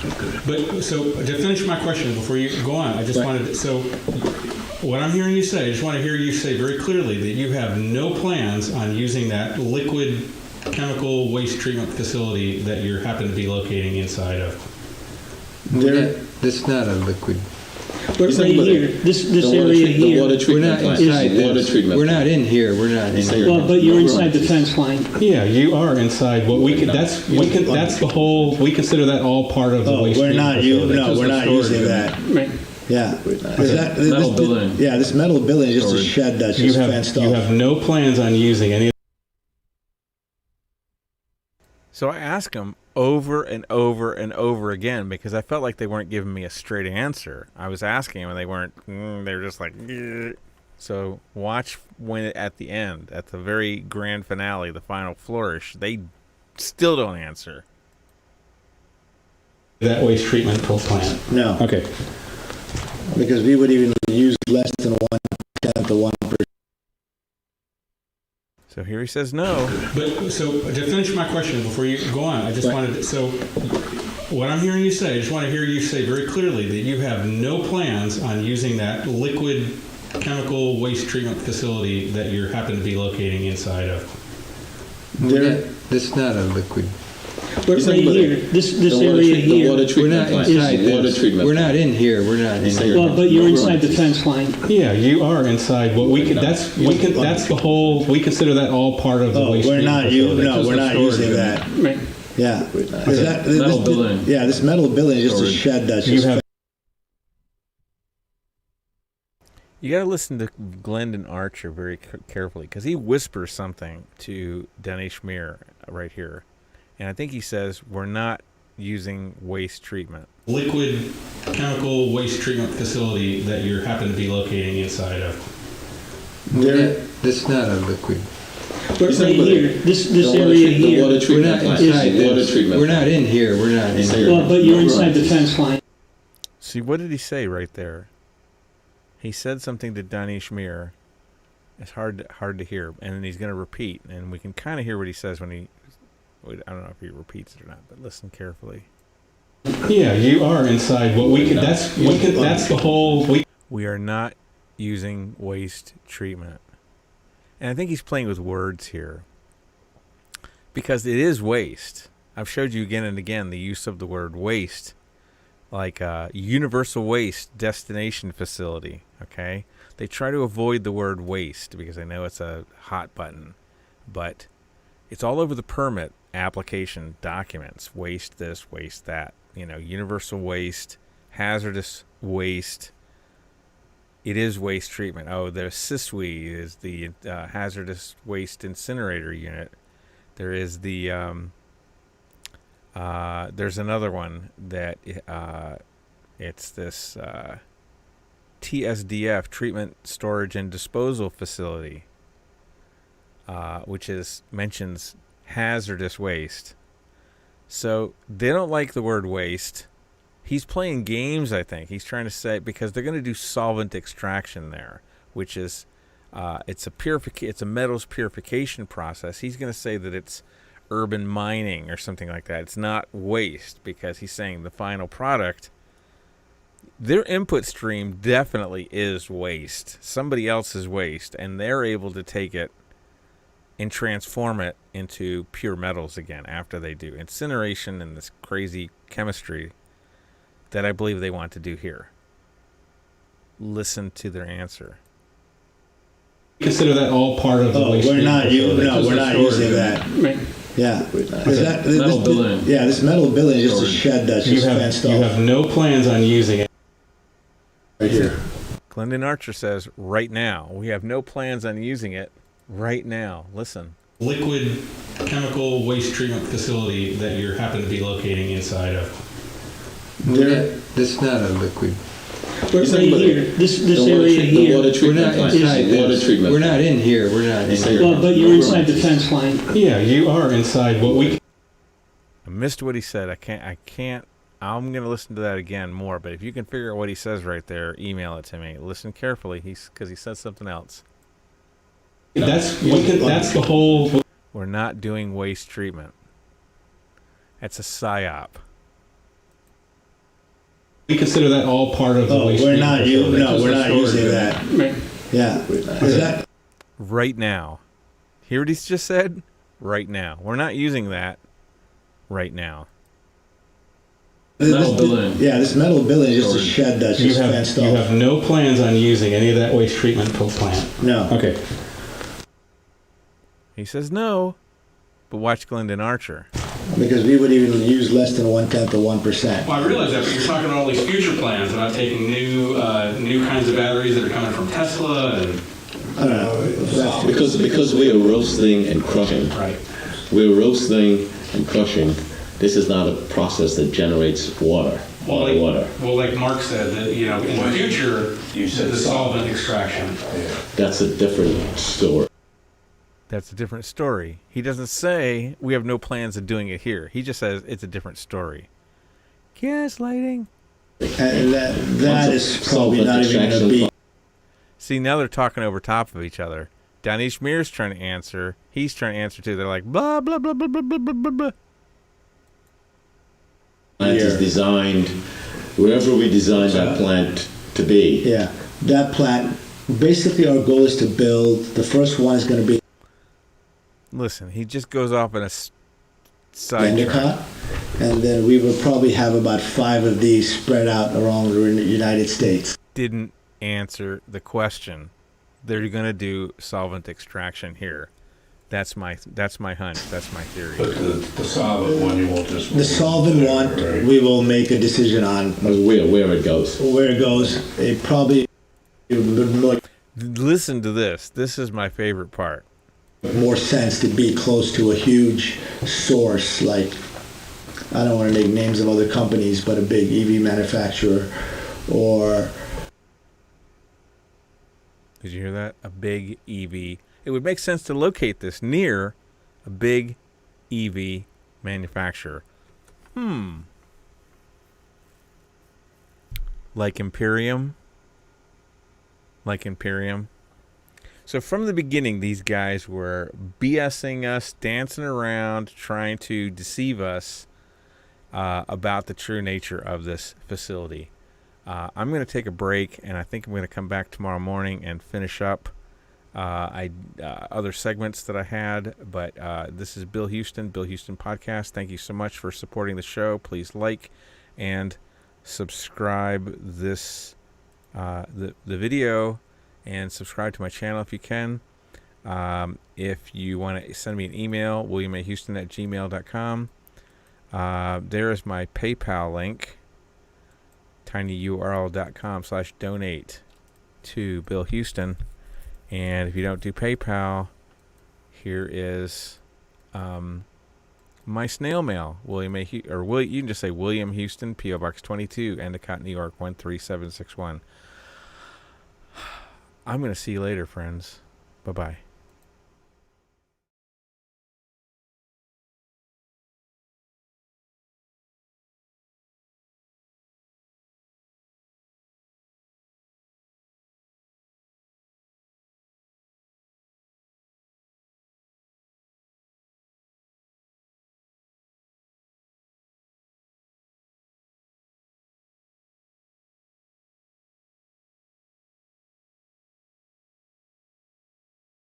Okay. But so to finish my question before you go on, I just wanted to, so what I'm hearing you say, I just want to hear you say very clearly that you have no plans on using that liquid chemical waste treatment facility that you happen to be locating inside of. That's not a liquid. But right here, this area here. The water treatment plant. We're not in here. We're not in here. Well, but you're inside the fence line. Yeah, you are inside what we could. That's the whole. We consider that all part of the waste. We're not. We're not using that. Right. Yeah. Metal building. Yeah, this metal building is just a shed that's just fenced off. You have no plans on using any. So I asked him over and over and over again because I felt like they weren't giving me a straight answer. I was asking them and they weren't. They were just like. Grr. So watch when at the end, at the very grand finale, the final flourish, they still don't answer. That waste treatment plant. No. Okay. Because we would even use less than 1/10 of 1%. So here he says no. But so to finish my question before you go on, I just wanted to, so what I'm hearing you say, I just want to hear you say very clearly that you have no plans on using that liquid chemical waste treatment facility that you happen to be locating inside of. That's not a liquid. But right here, this area here. The water treatment plant. Water treatment. We're not in here. We're not in here. Well, but you're inside the fence line. Yeah, you are inside what we could. That's the whole. We consider that all part of the waste. We're not. We're not using that. Right. Yeah. Metal building. Yeah, this metal building is just a shed that's just. You got to listen to Glendon Archer very carefully because he whispers something to Danish Mir right here. And I think he says, we're not using waste treatment. Liquid chemical waste treatment facility that you happen to be locating inside of. That's not a liquid. But right here, this area here. The water treatment plant. Water treatment. We're not in here. We're not in here. Well, but you're inside the fence line. See, what did he say right there? He said something to Danish Mir. It's hard to hear. And then he's going to repeat. And we can kind of hear what he says when he... I don't know if he repeats it or not, but listen carefully. Yeah, you are inside what we could. That's the whole. We are not using waste treatment. And I think he's playing with words here because it is waste. I've showed you again and again the use of the word waste, like universal waste destination facility, okay? They try to avoid the word waste because they know it's a hot button, but it's all over the permit application documents. Waste this, waste that, universal waste, hazardous waste. It is waste treatment. Oh, the C-VID is the hazardous waste incinerator unit. There is the there's another one that it's this TSDF, treatment, storage, and disposal facility, which mentions hazardous waste. So they don't like the word waste. He's playing games, I think. He's trying to say, because they're going to do solvent extraction there, which is it's a metals purification process. He's going to say that it's urban mining or something like that. It's not waste, because he's saying the final product, their input stream definitely is waste. Somebody else's waste, and they're able to take it and transform it into pure metals again after they do incineration and this crazy chemistry that I believe they want to do here. Listen to their answer. Consider that all part of the waste we're not treatment facility. we're not using that. Right. Yeah. Metal building. Yeah, this metal building is just a shed that's just fenced off. You have no plans on using it. Right here. Glendon Archer says, right now. We have no plans on using it right now. Listen. Liquid chemical waste treatment facility that you happen to be locating inside of. This is not a liquid. Right here, this area here. Water treatment plant. Water treatment. We're not in here. We're not in here. Well, but you're inside the fence line. Yeah, you are inside what we. I missed what he said. I can't. I'm going to listen to that again more, but if you can figure out what he says right there, email it to me. Listen carefully, because he said something else. That's the whole. We're not doing waste treatment. That's a psyop. We consider that all part of the waste we're treatment not facility. we're not using that. Right. Yeah. Is that Right now. Hear what he's just said? Right now. We're not using that right now. Metal building. Yeah, this metal building is just a shed that's just fenced off. You have no plans on using any of that waste treatment plant. No. Okay. He says no, but watch Glendon Archer. Because we would even use less than 1/10 of 1%. Well, I realize that, but you're talking about all these future plans about taking new kinds of batteries that are coming from Tesla and. I don't know. Because we are roasting and crushing. Right. We're roasting and crushing. This is not a process that generates water. Water. Well, like Mark said, that in the future, the solvent extraction. That's a different story. That's a different story. He doesn't say we have no plans of doing it here. He just says it's a different story. Gaslighting. And that is probably not even going to be. See, now they're talking over top of each other. Danish Mir's trying to answer. He's trying to answer too. They're like, blah, blah, blah, blah, blah, blah, blah, blah. Plant is designed wherever we design that plant to be. Yeah, that plant, basically our goal is to build, the first one is going to be Listen, he just goes off in a side Endicott, track. and then we will probably have about 5 of these spread out around the United States. Didn't answer the question. They're going to do solvent extraction here. That's my hunch. That's my theory. But the solvent one, you won't just... The solvent one, right? we will make a decision on Where it goes. where it goes. It probably would Listen to this. This is my favorite part. make more sense to be close to a huge source, like, I don't want to make names of other companies, but a big EV manufacturer, or... Did you hear that? A big EV. It would make sense to locate this near a big EV manufacturer. Like Imperium. So from the beginning, these guys were BSing us, dancing around, trying to deceive us about the true nature of this facility. I'm going to take a break, and I think I'm going to come back tomorrow morning and finish up other segments that I had. But this is Bill Houston Podcast. Thank you so much for supporting the show. Please like and subscribe this the video, and subscribe to my channel if you can. If you want to send me an email, williamahouston@gmail.com. There is my PayPal link, tinyurl.com/donate to Bill Houston. And if you don't do PayPal, here is my snail mail. You can just say William Houston, P.O. Box 22, Endicott, New York 13761. I'm going to see you later, friends. Bye-bye.